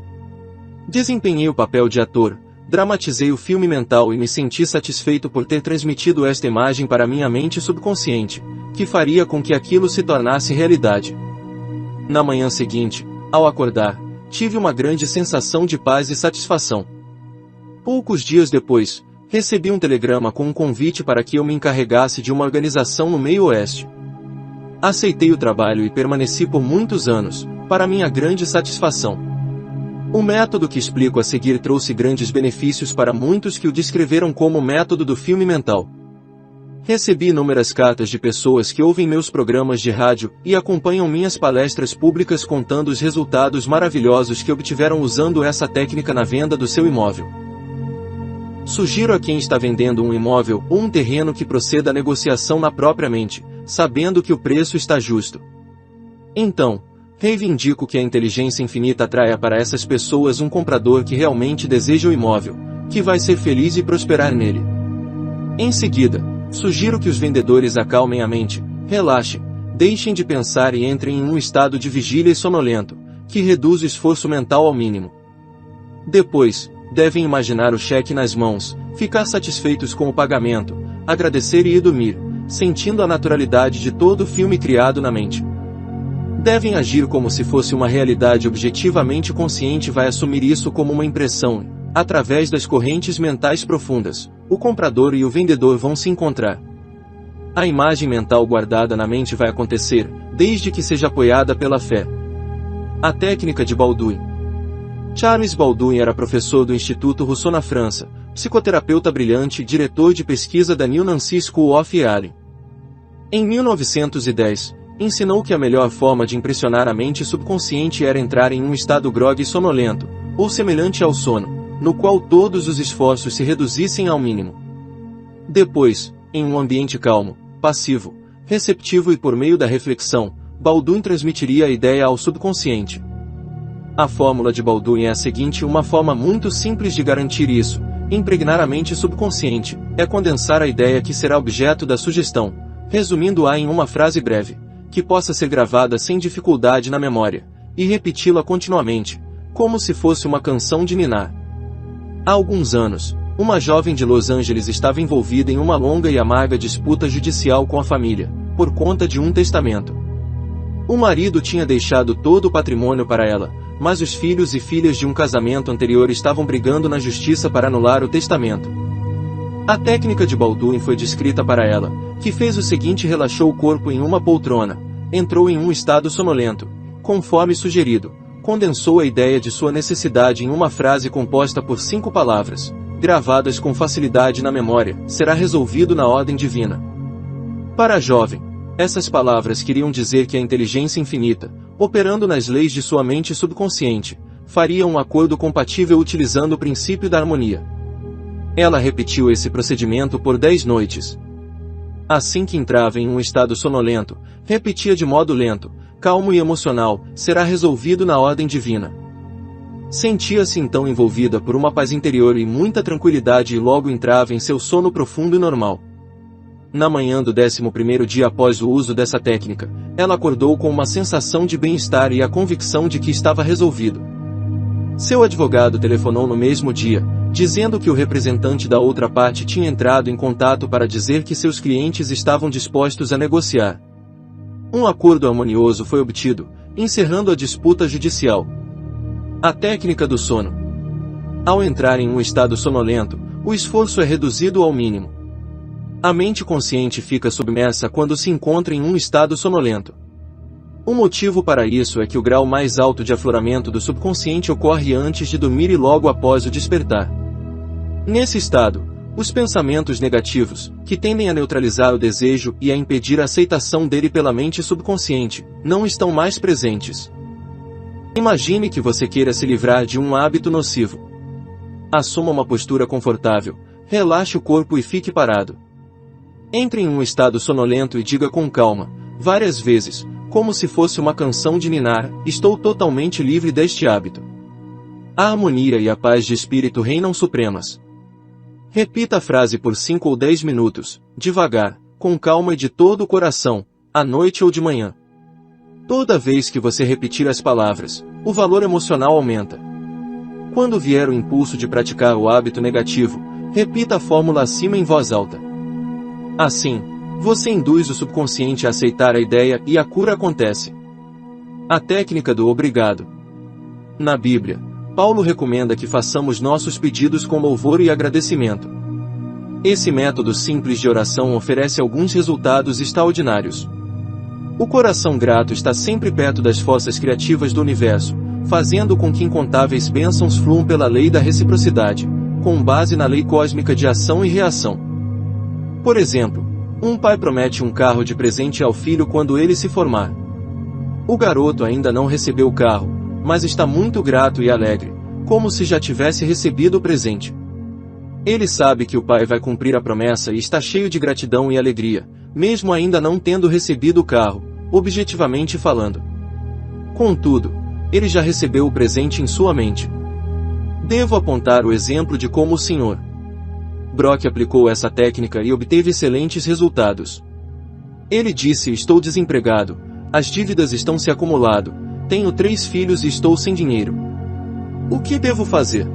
Desempenhei o papel de ator, dramatizei o filme mental e me senti satisfeito por ter transmitido esta imagem para minha mente subconsciente, que faria com que aquilo se tornasse realidade. Na manhã seguinte, ao acordar, tive uma grande sensação de paz e satisfação. Poucos dias depois, recebi um telegrama com um convite para que eu me encarregasse de uma organização no meio oeste. Aceitei o trabalho e permaneci por muitos anos, para minha grande satisfação. O método que explico a seguir trouxe grandes benefícios para muitos que o descreveram como o método do filme mental. Recebi inúmeras cartas de pessoas que ouvem meus programas de rádio e acompanham minhas palestras públicas contando os resultados maravilhosos que obtiveram usando essa técnica na venda do seu imóvel. Sugiro a quem está vendendo um imóvel ou um terreno que proceda à negociação na própria mente, sabendo que o preço está justo. Então, reivindico que a inteligência infinita atraia para essas pessoas um comprador que realmente deseja o imóvel, que vai ser feliz e prosperar nele. Em seguida, sugiro que os vendedores acalmem a mente, relaxem, deixem de pensar e entrem em um estado de vigília e sonolento, que reduz o esforço mental ao mínimo. Depois, devem imaginar o cheque nas mãos, ficar satisfeitos com o pagamento, agradecer e ir dormir, sentindo a naturalidade de todo o filme criado na mente. Devem agir como se fosse uma realidade objetivamente consciente vai assumir isso como uma impressão, através das correntes mentais profundas, o comprador e o vendedor vão se encontrar. A imagem mental guardada na mente vai acontecer, desde que seja apoiada pela fé. A técnica de Baldwin. Charles Baldwin era professor do Instituto Rousseau na França, psicoterapeuta brilhante e diretor de pesquisa da New Nancy School of Healing. Em 1910, ensinou que a melhor forma de impressionar a mente subconsciente era entrar em um estado grogue sonolento, ou semelhante ao sono, no qual todos os esforços se reduzissem ao mínimo. Depois, em um ambiente calmo, passivo, receptivo e por meio da reflexão, Baldwin transmitiria a ideia ao subconsciente. A fórmula de Baldwin é a seguinte: uma forma muito simples de garantir isso, impregnar a mente subconsciente, é condensar a ideia que será objeto da sugestão, resumindo-a em uma frase breve, que possa ser gravada sem dificuldade na memória, e repeti-la continuamente, como se fosse uma canção de ninar. Há alguns anos, uma jovem de Los Angeles estava envolvida em uma longa e amarga disputa judicial com a família, por conta de um testamento. O marido tinha deixado todo o patrimônio para ela, mas os filhos e filhas de um casamento anterior estavam brigando na justiça para anular o testamento. A técnica de Baldwin foi descrita para ela, que fez o seguinte: relaxou o corpo em uma poltrona, entrou em um estado sonolento, conforme sugerido, condensou a ideia de sua necessidade em uma frase composta por 5 palavras, gravadas com facilidade na memória: será resolvido na ordem divina. Para a jovem, essas palavras queriam dizer que a inteligência infinita, operando nas leis de sua mente subconsciente, faria um acordo compatível utilizando o princípio da harmonia. Ela repetiu esse procedimento por 10 noites. Assim que entrava em um estado sonolento, repetia de modo lento, calmo e emocional: será resolvido na ordem divina. Sentia-se então envolvida por uma paz interior e muita tranquilidade e logo entrava em seu sono profundo e normal. Na manhã do 11º dia após o uso dessa técnica, ela acordou com uma sensação de bem-estar e a convicção de que estava resolvido. Seu advogado telefonou no mesmo dia, dizendo que o representante da outra parte tinha entrado em contato para dizer que seus clientes estavam dispostos a negociar. Um acordo harmonioso foi obtido, encerrando a disputa judicial. A técnica do sono. Ao entrar em um estado sonolento, o esforço é reduzido ao mínimo. A mente consciente fica submersa quando se encontra em um estado sonolento. O motivo para isso é que o grau mais alto de afloramento do subconsciente ocorre antes de dormir e logo após o despertar. Nesse estado, os pensamentos negativos, que tendem a neutralizar o desejo e a impedir a aceitação dele pela mente subconsciente, não estão mais presentes. Imagine que você queira se livrar de um hábito nocivo. Assuma uma postura confortável, relaxe o corpo e fique parado. Entre em um estado sonolento e diga com calma, várias vezes, como se fosse uma canção de ninar: estou totalmente livre deste hábito. A harmonia e a paz de espírito reinam supremas. Repita a frase por 5 ou 10 minutos, devagar, com calma e de todo o coração, à noite ou de manhã. Toda vez que você repetir as palavras, o valor emocional aumenta. Quando vier o impulso de praticar o hábito negativo, repita a fórmula acima em voz alta. Assim, você induz o subconsciente a aceitar a ideia e a cura acontece. A técnica do obrigado. Na Bíblia, Paulo recomenda que façamos nossos pedidos com louvor e agradecimento. Esse método simples de oração oferece alguns resultados extraordinários. O coração grato está sempre perto das forças criativas do universo, fazendo com que incontáveis bênçãos fluam pela lei da reciprocidade, com base na lei cósmica de ação e reação. Por exemplo, um pai promete um carro de presente ao filho quando ele se formar. O garoto ainda não recebeu o carro, mas está muito grato e alegre, como se já tivesse recebido o presente. Ele sabe que o pai vai cumprir a promessa e está cheio de gratidão e alegria, mesmo ainda não tendo recebido o carro, objetivamente falando. Contudo, ele já recebeu o presente em sua mente. Devo apontar o exemplo de como o Sr. Brock aplicou essa técnica e obteve excelentes resultados. Ele disse: estou desempregado, as dívidas estão se acumulando, tenho 3 filhos e estou sem dinheiro. O que devo fazer?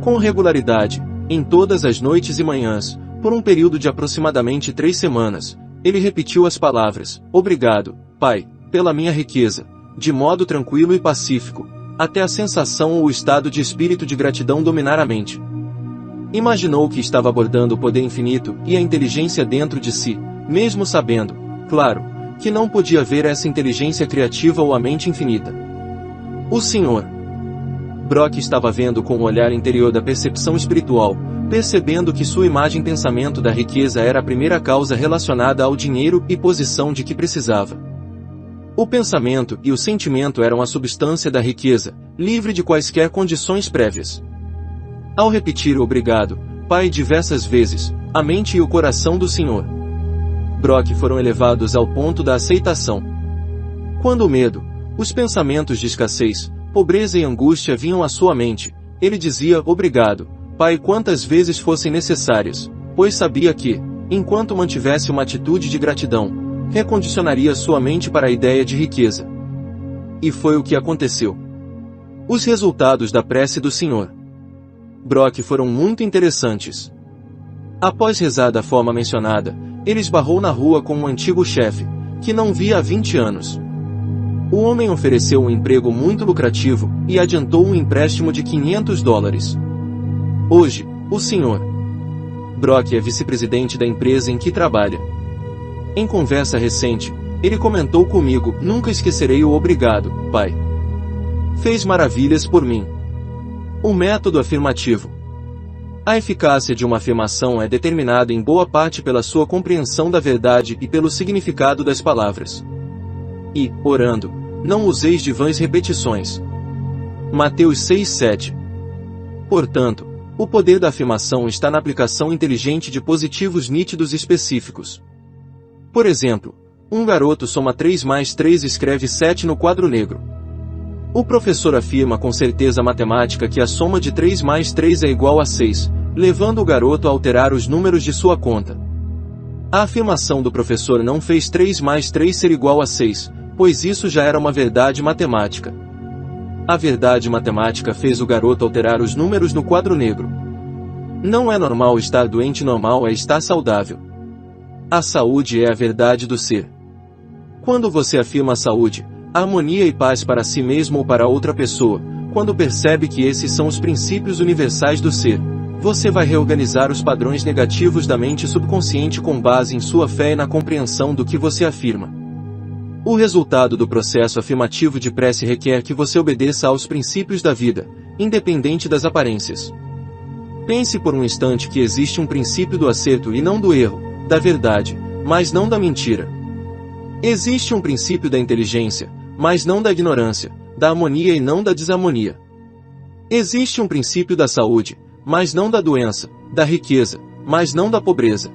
Com regularidade, em todas as noites e manhãs, por um período de aproximadamente 3 semanas, ele repetiu as palavras: obrigado, Pai, pela minha riqueza, de modo tranquilo e pacífico, até a sensação ou o estado de espírito de gratidão dominar a mente. Imaginou que estava abordando o poder infinito e a inteligência dentro de si, mesmo sabendo, claro, que não podia ver essa inteligência criativa ou a mente infinita. O Sr. Brock estava vendo com o olhar interior da percepção espiritual, percebendo que sua imagem-pensamento da riqueza era a primeira causa relacionada ao dinheiro e posição de que precisava. O pensamento e o sentimento eram a substância da riqueza, livre de quaisquer condições prévias. Ao repetir o obrigado, Pai diversas vezes, a mente e o coração do Sr. Brock foram elevados ao ponto da aceitação. Quando o medo, os pensamentos de escassez, pobreza e angústia vinham à sua mente, ele dizia obrigado, Pai, quantas vezes fossem necessárias, pois sabia que, enquanto mantivesse uma atitude de gratidão, recondicionaria sua mente para a ideia de riqueza. E foi o que aconteceu. Os resultados da prece do Sr. Brock foram muito interessantes. Após rezar da forma mencionada, ele esbarrou na rua com um antigo chefe, que não via há 20 anos. O homem ofereceu um emprego muito lucrativo e adiantou um empréstimo de $500. Hoje, o Sr. Brock é vice-presidente da empresa em que trabalha. Em conversa recente, ele comentou comigo: nunca esquecerei o obrigado, pai. Fez maravilhas por mim. O método afirmativo. A eficácia de uma afirmação é determinada em boa parte pela sua compreensão da verdade e pelo significado das palavras. E, orando, não useis de vãs repetições. Mateus 6:7. Portanto, o poder da afirmação está na aplicação inteligente de positivos nítidos e específicos. Por exemplo, um garoto soma 3 mais 3 e escreve 7 no quadro negro. O professor afirma com certeza matemática que a soma de 3 mais 3 é igual a 6, levando o garoto a alterar os números de sua conta. A afirmação do professor não fez 3 mais 3 ser igual a 6, pois isso já era uma verdade matemática. A verdade matemática fez o garoto alterar os números no quadro negro. Não é normal estar doente, normal é estar saudável. A saúde é a verdade do ser. Quando você afirma a saúde, harmonia e paz para si mesmo ou para outra pessoa, quando percebe que esses são os princípios universais do ser, você vai reorganizar os padrões negativos da mente subconsciente com base em sua fé e na compreensão do que você afirma. O resultado do processo afirmativo de prece requer que você obedeça aos princípios da vida, independente das aparências. Pense por um instante que existe um princípio do acerto e não do erro, da verdade, mas não da mentira. Existe um princípio da inteligência, mas não da ignorância, da harmonia e não da desarmonia. Existe um princípio da saúde, mas não da doença, da riqueza, mas não da pobreza.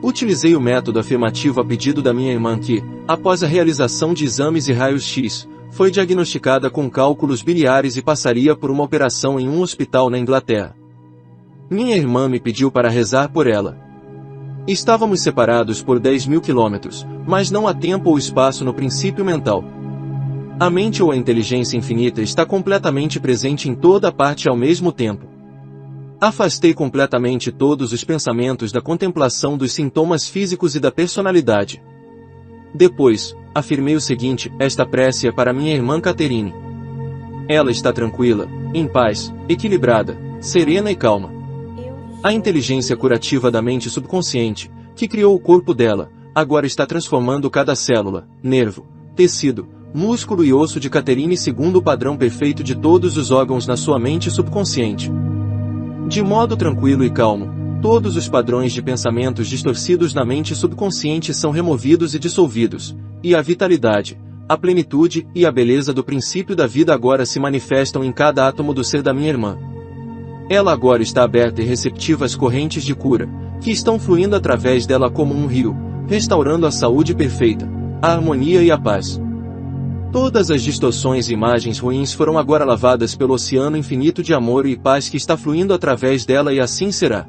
Utilizei o método afirmativo a pedido da minha irmã que, após a realização de exames e raios-x, foi diagnosticada com cálculos biliares e passaria por uma operação em um hospital na Inglaterra. Minha irmã me pediu para rezar por ela. Estávamos separados por 10.000 quilômetros, mas não há tempo ou espaço no princípio mental. A mente ou a inteligência infinita está completamente presente em toda parte ao mesmo tempo. Afastei completamente todos os pensamentos da contemplação dos sintomas físicos e da personalidade. Depois, afirmei o seguinte: esta prece é para minha irmã Catherine. Ela está tranquila, em paz, equilibrada, serena e calma. A inteligência curativa da mente subconsciente, que criou o corpo dela, agora está transformando cada célula, nervo, tecido, músculo e osso de Catherine segundo o padrão perfeito de todos os órgãos na sua mente subconsciente. De modo tranquilo e calmo, todos os padrões de pensamentos distorcidos na mente subconsciente são removidos e dissolvidos, e a vitalidade, a plenitude e a beleza do princípio da vida agora se manifestam em cada átomo do ser da minha irmã. Ela agora está aberta e receptiva às correntes de cura, que estão fluindo através dela como um rio, restaurando a saúde perfeita, a harmonia e a paz. Todas as distorções e imagens ruins foram agora lavadas pelo oceano infinito de amor e paz que está fluindo através dela e assim será.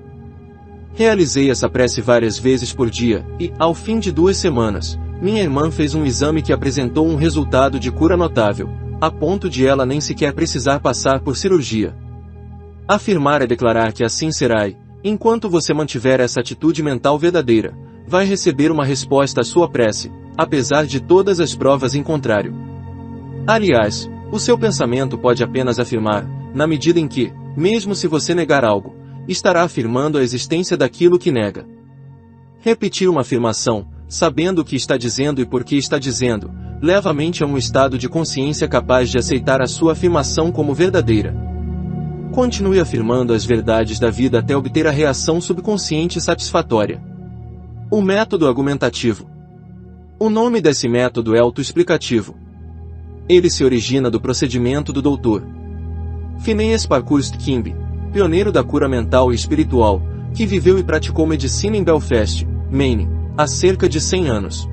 Realizei essa prece várias vezes por dia, e, ao fim de 2 semanas, minha irmã fez um exame que apresentou um resultado de cura notável, a ponto de ela nem sequer precisar passar por cirurgia. Afirmar é declarar que assim será e, enquanto você mantiver essa atitude mental verdadeira, vai receber uma resposta à sua prece, apesar de todas as provas em contrário. Aliás, o seu pensamento pode apenas afirmar, na medida em que, mesmo se você negar algo, estará afirmando a existência daquilo que nega. Repetir uma afirmação, sabendo o que está dizendo e por que está dizendo, leva a mente a um estado de consciência capaz de aceitar a sua afirmação como verdadeira. Continue afirmando as verdades da vida até obter a reação subconsciente satisfatória. O método argumentativo. O nome desse método é autoexplicativo. Ele se origina do procedimento do Dr. Phineas Parkhurst Kimby, pioneiro da cura mental e espiritual, que viveu e praticou medicina em Belfast, Maine, há cerca de 100 anos.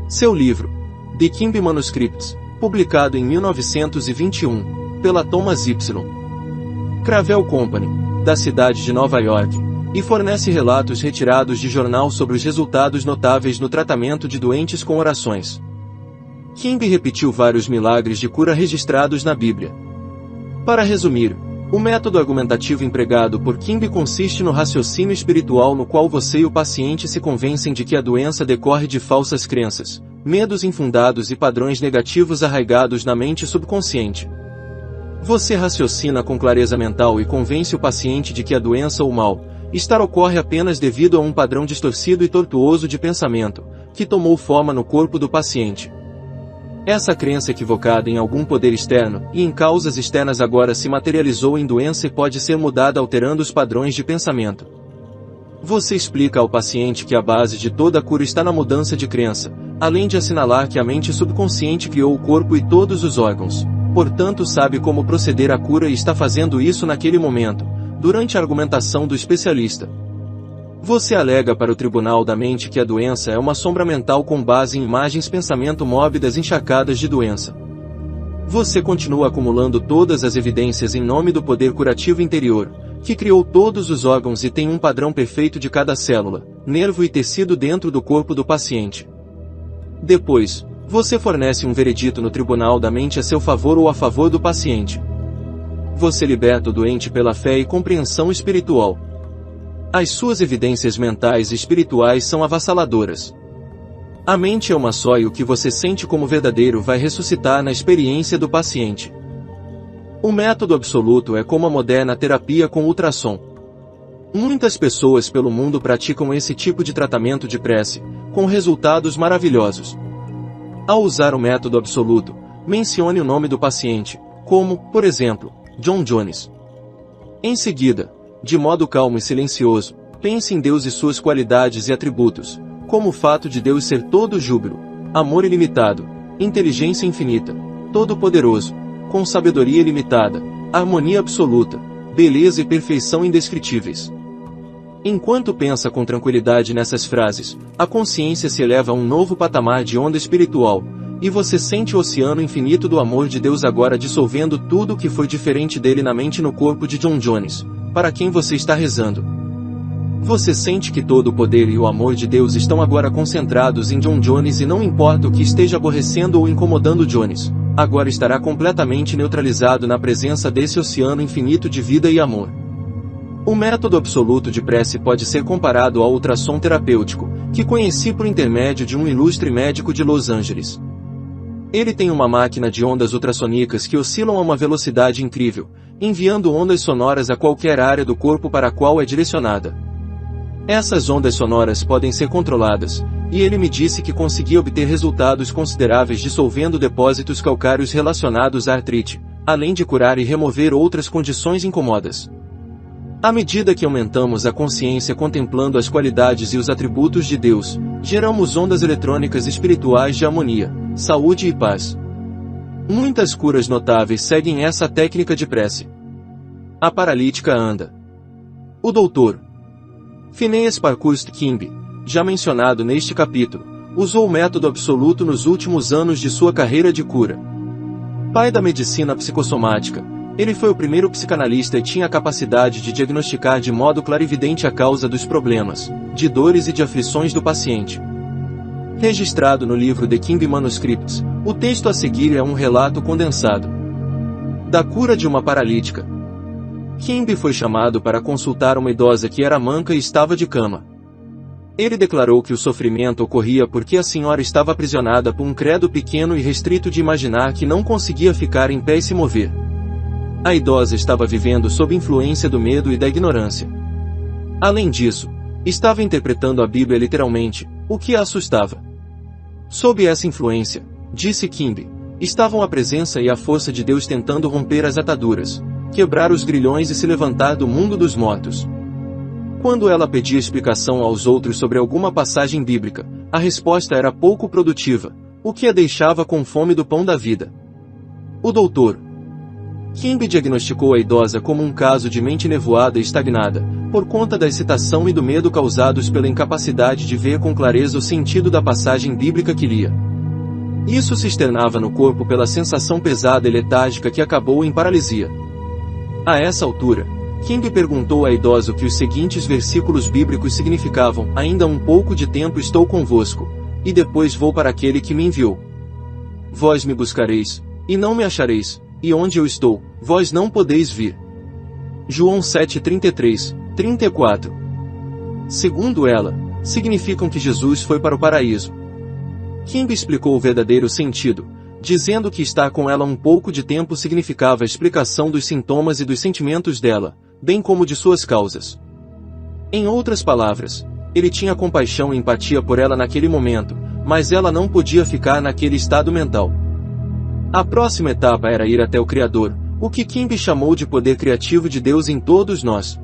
Seu livro, The Kimby Manuscripts, publicado em 1921, pela Thomas Y. Cravell Company, da cidade de Nova York, e fornece relatos retirados de jornal sobre os resultados notáveis no tratamento de doentes com orações. Kimby repetiu vários milagres de cura registrados na Bíblia. Para resumir, o método argumentativo empregado por Kimby consiste no raciocínio espiritual no qual você e o paciente se convencem de que a doença decorre de falsas crenças, medos infundados e padrões negativos arraigados na mente subconsciente. Você raciocina com clareza mental e convence o paciente de que a doença ou mal-estar ocorre apenas devido a um padrão distorcido e tortuoso de pensamento, que tomou forma no corpo do paciente. Essa crença equivocada em algum poder externo e em causas externas agora se materializou em doença e pode ser mudada alterando os padrões de pensamento. Você explica ao paciente que a base de toda a cura está na mudança de crença, além de assinalar que a mente subconsciente criou o corpo e todos os órgãos, portanto sabe como proceder à cura e está fazendo isso naquele momento, durante a argumentação do especialista. Você alega para o tribunal da mente que a doença é uma sombra mental com base em imagens pensamento mórbidas encharcadas de doença. Você continua acumulando todas as evidências em nome do poder curativo interior, que criou todos os órgãos e tem um padrão perfeito de cada célula, nervo e tecido dentro do corpo do paciente. Depois, você fornece um veredito no tribunal da mente a seu favor ou a favor do paciente. Você liberta o doente pela fé e compreensão espiritual. As suas evidências mentais e espirituais são avassaladoras. A mente é uma só e o que você sente como verdadeiro vai ressuscitar na experiência do paciente. O método absoluto é como a moderna terapia com ultrassom. Muitas pessoas pelo mundo praticam esse tipo de tratamento de prece, com resultados maravilhosos. Ao usar o método absoluto, mencione o nome do paciente, como, por exemplo, John Jones. Em seguida, de modo calmo e silencioso, pense em Deus e suas qualidades e atributos, como o fato de Deus ser todo júbilo, amor ilimitado, inteligência infinita, todo-poderoso, com sabedoria ilimitada, harmonia absoluta, beleza e perfeição indescritíveis. Enquanto pensa com tranquilidade nessas frases, a consciência se eleva a um novo patamar de onda espiritual, e você sente o oceano infinito do amor de Deus agora dissolvendo tudo o que foi diferente dele na mente e no corpo de John Jones, para quem você está rezando. Você sente que todo o poder e o amor de Deus estão agora concentrados em John Jones e não importa o que esteja aborrecendo ou incomodando Jones, agora estará completamente neutralizado na presença desse oceano infinito de vida e amor. O método absoluto de prece pode ser comparado ao ultrassom terapêutico, que conheci por intermédio de um ilustre médico de Los Angeles. Ele tem uma máquina de ondas ultrassônicas que oscilam a uma velocidade incrível, enviando ondas sonoras a qualquer área do corpo para a qual é direcionada. Essas ondas sonoras podem ser controladas, e ele me disse que conseguia obter resultados consideráveis dissolvendo depósitos calcários relacionados à artrite, além de curar e remover outras condições incômodas. À medida que aumentamos a consciência contemplando as qualidades e os atributos de Deus, geramos ondas eletrônicas espirituais de harmonia, saúde e paz. Muitas curas notáveis seguem essa técnica de prece. A paralítica anda. O Dr. Phineas Parkhurst Kimby, já mencionado neste capítulo, usou o método absoluto nos últimos anos de sua carreira de cura. Pai da medicina psicossomática, ele foi o primeiro psicanalista e tinha a capacidade de diagnosticar de modo clarividente a causa dos problemas, de dores e de aflições do paciente. Registrado no livro The Kimby Manuscripts, o texto a seguir é um relato condensado da cura de uma paralítica. Kimby foi chamado para consultar uma idosa que era manca e estava de cama. Ele declarou que o sofrimento ocorria porque a senhora estava aprisionada por um credo pequeno e restrito de imaginar que não conseguia ficar em pé e se mover. A idosa estava vivendo sob influência do medo e da ignorância. Além disso, estava interpretando a Bíblia literalmente, o que a assustava. Sob essa influência, disse Kimby, estavam a presença e a força de Deus tentando romper as ataduras, quebrar os grilhões e se levantar do mundo dos mortos. Quando ela pedia explicação aos outros sobre alguma passagem bíblica, a resposta era pouco produtiva, o que a deixava com fome do pão da vida. O Dr. Kimby diagnosticou a idosa como um caso de mente nevoada e estagnada, por conta da excitação e do medo causados pela incapacidade de ver com clareza o sentido da passagem bíblica que lia. Isso se externava no corpo pela sensação pesada e letárgica que acabou em paralisia. A essa altura, Kimby perguntou à idosa o que os seguintes versículos bíblicos significavam: ainda um pouco de tempo estou convosco, e depois vou para aquele que me enviou. Vós me buscareis, e não me achareis, e onde eu estou, vós não podeis vir. João 7:33, 34. Segundo ela, significam que Jesus foi para o paraíso. Kimby explicou o verdadeiro sentido, dizendo que estar com ela um pouco de tempo significava a explicação dos sintomas e dos sentimentos dela, bem como de suas causas. Em outras palavras, ele tinha compaixão e empatia por ela naquele momento, mas ela não podia ficar naquele estado mental. A próxima etapa era ir até o Criador, o que Kimby chamou de poder criativo de Deus em todos nós.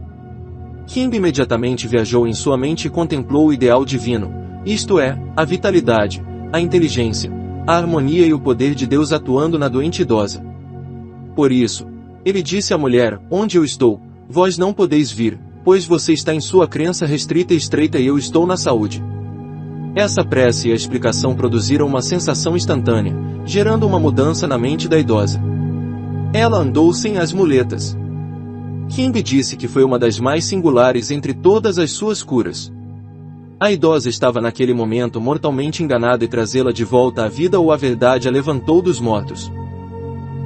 Kimby imediatamente viajou em sua mente e contemplou o ideal divino, isto é, a vitalidade, a inteligência, a harmonia e o poder de Deus atuando na doente idosa. Por isso, ele disse à mulher: onde eu estou, vós não podeis vir, pois você está em sua crença restrita e estreita e eu estou na saúde. Essa prece e a explicação produziram uma sensação instantânea, gerando uma mudança na mente da idosa. Ela andou sem as muletas. Kimby disse que foi uma das mais singulares entre todas as suas curas. A idosa estava naquele momento mortalmente enganada e trazê-la de volta à vida ou à verdade a levantou dos mortos.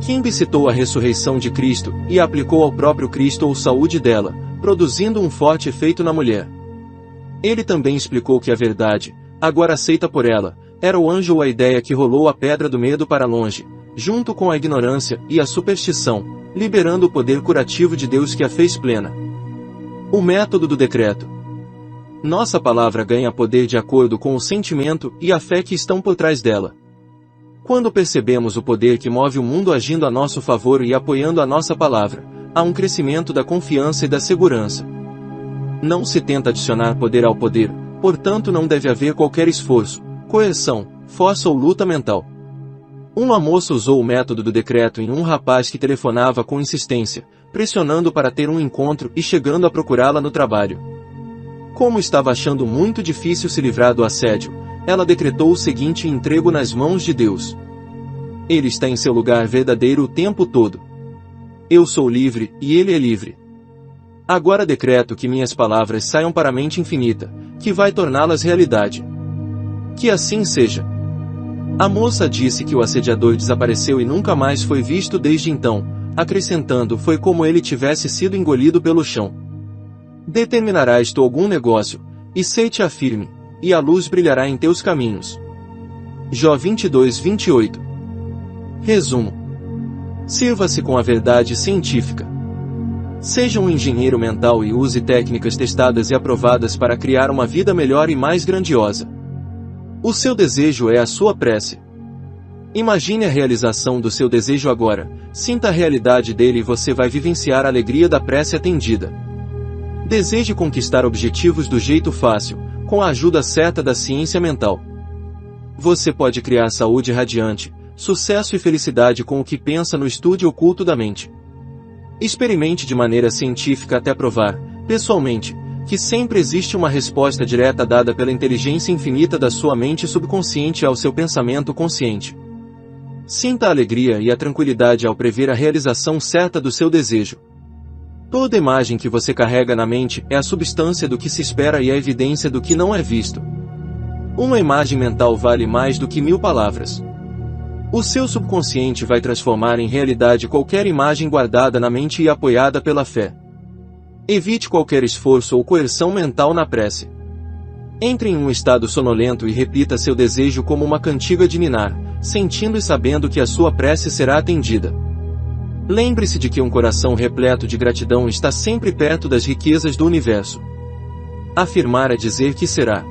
Kimby citou a ressurreição de Cristo e a aplicou ao próprio Cristo ou saúde dela, produzindo um forte efeito na mulher. Ele também explicou que a verdade, agora aceita por ela, era o anjo ou a ideia que rolou a pedra do medo para longe, junto com a ignorância e a superstição, liberando o poder curativo de Deus que a fez plena. O método do decreto. Nossa palavra ganha poder de acordo com o sentimento e a fé que estão por trás dela. Quando percebemos o poder que move o mundo agindo a nosso favor e apoiando a nossa palavra, há um crescimento da confiança e da segurança. Não se tenta adicionar poder ao poder, portanto não deve haver qualquer esforço, coerção, força ou luta mental. Uma moça usou o método do decreto em um rapaz que telefonava com insistência, pressionando para ter um encontro e chegando a procurá-la no trabalho. Como estava achando muito difícil se livrar do assédio, ela decretou o seguinte: entrego nas mãos de Deus. Ele está em seu lugar verdadeiro o tempo todo. Eu sou livre, e ele é livre. Agora decreto que minhas palavras saiam para a mente infinita, que vai torná-las realidade. Que assim seja. A moça disse que o assediador desapareceu e nunca mais foi visto desde então, acrescentando: foi como ele tivesse sido engolido pelo chão. Determinarás tu algum negócio, e sei-te firme, e a luz brilhará em teus caminhos. Jó 22:28. Resumo. Sirva-se com a verdade científica. Seja um engenheiro mental e use técnicas testadas e aprovadas para criar uma vida melhor e mais grandiosa. O seu desejo é a sua prece. Imagine a realização do seu desejo agora, sinta a realidade dele e você vai vivenciar a alegria da prece atendida. Deseje conquistar objetivos do jeito fácil, com a ajuda certa da ciência mental. Você pode criar saúde radiante, sucesso e felicidade com o que pensa no estude oculto da mente. Experimente de maneira científica até provar, pessoalmente, que sempre existe uma resposta direta dada pela inteligência infinita da sua mente subconsciente ao seu pensamento consciente. Sinta a alegria e a tranquilidade ao prever a realização certa do seu desejo. Toda imagem que você carrega na mente é a substância do que se espera e a evidência do que não é visto. Uma imagem mental vale mais do que 1000 palavras. O seu subconsciente vai transformar em realidade qualquer imagem guardada na mente e apoiada pela fé. Evite qualquer esforço ou coerção mental na prece. Entre em um estado sonolento e repita seu desejo como uma cantiga de ninar, sentindo e sabendo que a sua prece será atendida. Lembre-se de que um coração repleto de gratidão está sempre perto das riquezas do universo. Afirmar é dizer que será.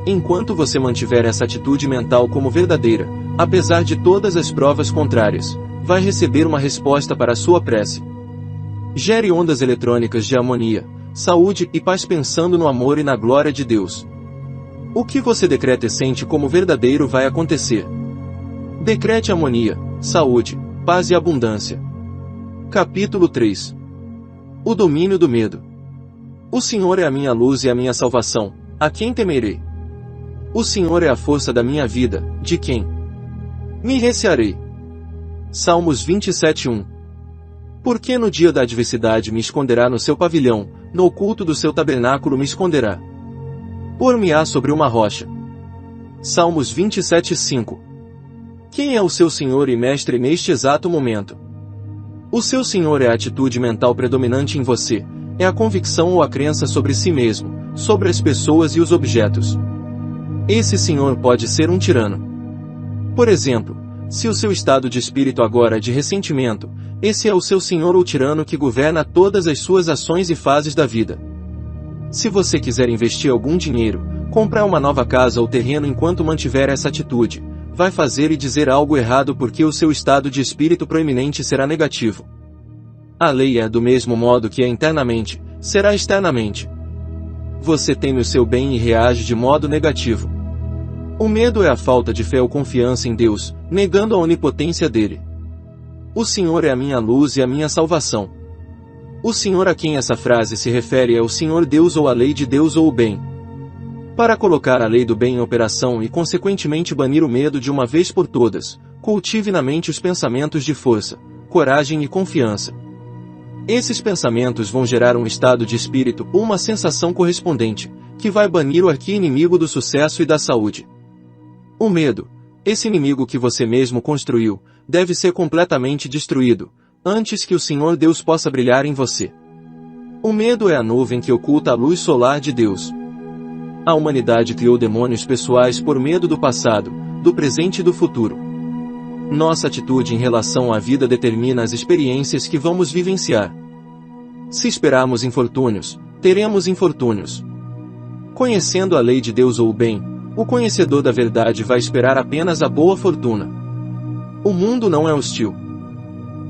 Enquanto você mantiver essa atitude mental como verdadeira, apesar de todas as provas contrárias, vai receber uma resposta para a sua prece. Gere ondas eletrônicas de harmonia, saúde e paz pensando no amor e na glória de Deus. O que você decreta e sente como verdadeiro vai acontecer. Decrete harmonia, saúde, paz e abundância. Capítulo 3. O domínio do medo. O Senhor é a minha luz e a minha salvação, a quem temerei? O Senhor é a força da minha vida, de quem me recearei? Salmos 27:1. Porque no dia da adversidade me esconderá no seu pavilhão, no oculto do seu tabernáculo me esconderá. Por-me-á sobre uma rocha. Salmos 27:5. Quem é o seu Senhor e Mestre neste exato momento? O seu Senhor é a atitude mental predominante em você, é a convicção ou a crença sobre si mesmo, sobre as pessoas e os objetos. Esse Senhor pode ser um tirano. Por exemplo, se o seu estado de espírito agora é de ressentimento, esse é o seu Senhor ou tirano que governa todas as suas ações e fases da vida. Se você quiser investir algum dinheiro, comprar uma nova casa ou terreno enquanto mantiver essa atitude, vai fazer e dizer algo errado porque o seu estado de espírito proeminente será negativo. A lei é do mesmo modo que é internamente, será externamente. Você teme o seu bem e reage de modo negativo. O medo é a falta de fé ou confiança em Deus, negando a onipotência dele. O Senhor é a minha luz e a minha salvação. O Senhor a quem essa frase se refere é o Senhor Deus ou a lei de Deus ou o bem. Para colocar a lei do bem em operação e consequentemente banir o medo de uma vez por todas, cultive na mente os pensamentos de força, coragem e confiança. Esses pensamentos vão gerar um estado de espírito ou uma sensação correspondente, que vai banir o arqui-inimigo do sucesso e da saúde. O medo, esse inimigo que você mesmo construiu, deve ser completamente destruído, antes que o Senhor Deus possa brilhar em você. O medo é a nuvem que oculta a luz solar de Deus. A humanidade criou demônios pessoais por medo do passado, do presente e do futuro. Nossa atitude em relação à vida determina as experiências que vamos vivenciar. Se esperarmos infortúnios, teremos infortúnios. Conhecendo a lei de Deus ou o bem, o conhecedor da verdade vai esperar apenas a boa fortuna. O mundo não é hostil.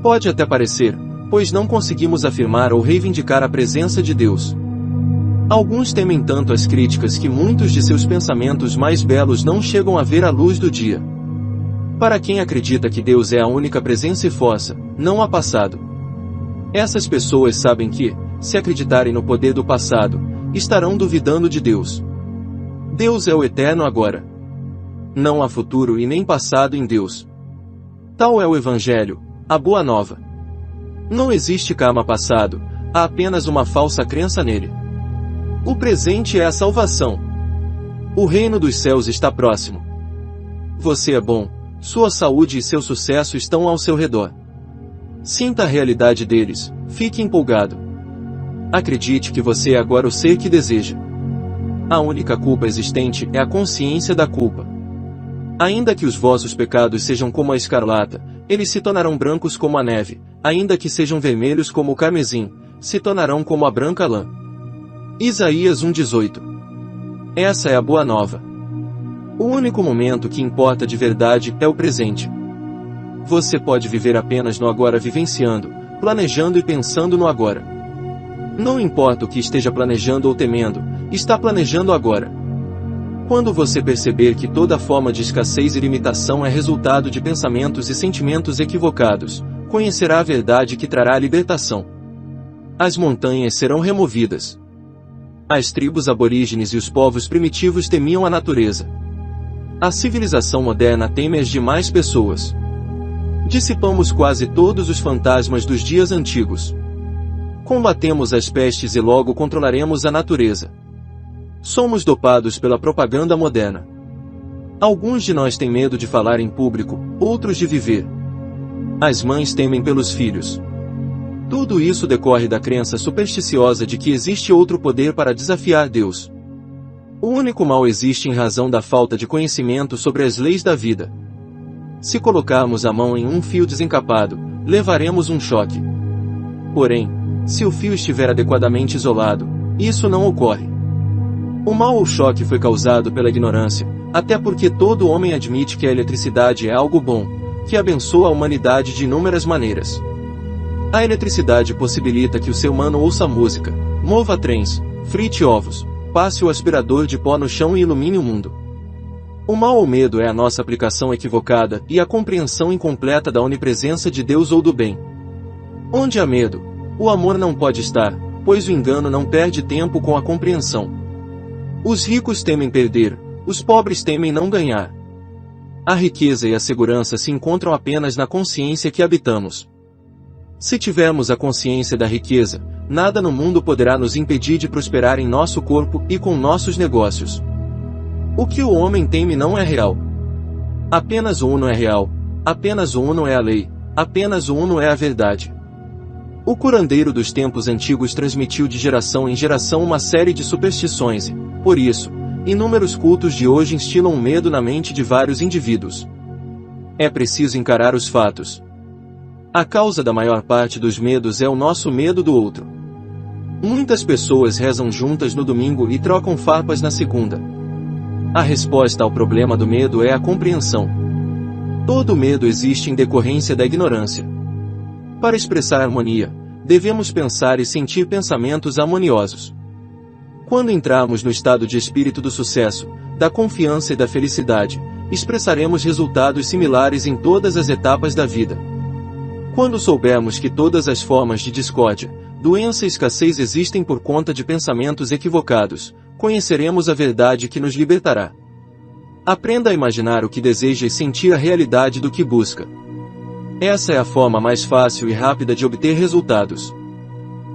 Pode até parecer, pois não conseguimos afirmar ou reivindicar a presença de Deus. Alguns temem tanto as críticas que muitos de seus pensamentos mais belos não chegam a ver a luz do dia. Para quem acredita que Deus é a única presença e força, não há passado. Essas pessoas sabem que, se acreditarem no poder do passado, estarão duvidando de Deus. Deus é o eterno agora. Não há futuro e nem passado em Deus. Tal é o Evangelho, a Boa Nova. Não existe karma passado, há apenas uma falsa crença nele. O presente é a salvação. O reino dos céus está próximo. Você é bom, sua saúde e seu sucesso estão ao seu redor. Sinta a realidade deles, fique empolgado. Acredite que você é agora o ser que deseja. A única culpa existente é a consciência da culpa. Ainda que os vossos pecados sejam como a escarlata, eles se tornarão brancos como a neve, ainda que sejam vermelhos como o carmesim, se tornarão como a branca lã. Isaías 1:18. Essa é a boa nova. O único momento que importa de verdade é o presente. Você pode viver apenas no agora vivenciando, planejando e pensando no agora. Não importa o que esteja planejando ou temendo, está planejando agora. Quando você perceber que toda forma de escassez e limitação é resultado de pensamentos e sentimentos equivocados, conhecerá a verdade que trará a libertação. As montanhas serão removidas. As tribos aborígenes e os povos primitivos temiam a natureza. A civilização moderna teme as demais pessoas. Dissipamos quase todos os fantasmas dos dias antigos. Combatemos as pestes e logo controlaremos a natureza. Somos dopados pela propaganda moderna. Alguns de nós têm medo de falar em público, outros de viver. As mães temem pelos filhos. Tudo isso decorre da crença supersticiosa de que existe outro poder para desafiar Deus. O único mal existe em razão da falta de conhecimento sobre as leis da vida. Se colocarmos a mão em um fio desencapado, levaremos um choque. Porém, se o fio estiver adequadamente isolado, isso não ocorre. O mal ou choque foi causado pela ignorância, até porque todo homem admite que a eletricidade é algo bom, que abençoa a humanidade de inúmeras maneiras. A eletricidade possibilita que o ser humano ouça música, mova trens, frite ovos, passe o aspirador de pó no chão e ilumine o mundo. O mal ou medo é a nossa aplicação equivocada e a compreensão incompleta da onipresença de Deus ou do bem. Onde há medo, o amor não pode estar, pois o engano não perde tempo com a compreensão. Os ricos temem perder, os pobres temem não ganhar. A riqueza e a segurança se encontram apenas na consciência que habitamos. Se tivermos a consciência da riqueza, nada no mundo poderá nos impedir de prosperar em nosso corpo e com nossos negócios. O que o homem teme não é real. Apenas o uno é real, apenas o uno é a lei, apenas o uno é a verdade. O curandeiro dos tempos antigos transmitiu de geração em geração uma série de superstições e, por isso, inúmeros cultos de hoje instilam o medo na mente de vários indivíduos. É preciso encarar os fatos. A causa da maior parte dos medos é o nosso medo do outro. Muitas pessoas rezam juntas no domingo e trocam farpas na segunda. A resposta ao problema do medo é a compreensão. Todo medo existe em decorrência da ignorância. Para expressar harmonia, devemos pensar e sentir pensamentos harmoniosos. Quando entrarmos no estado de espírito do sucesso, da confiança e da felicidade, expressaremos resultados similares em todas as etapas da vida. Quando soubermos que todas as formas de discórdia, doença e escassez existem por conta de pensamentos equivocados, conheceremos a verdade que nos libertará. Aprenda a imaginar o que deseja e sentir a realidade do que busca. Essa é a forma mais fácil e rápida de obter resultados.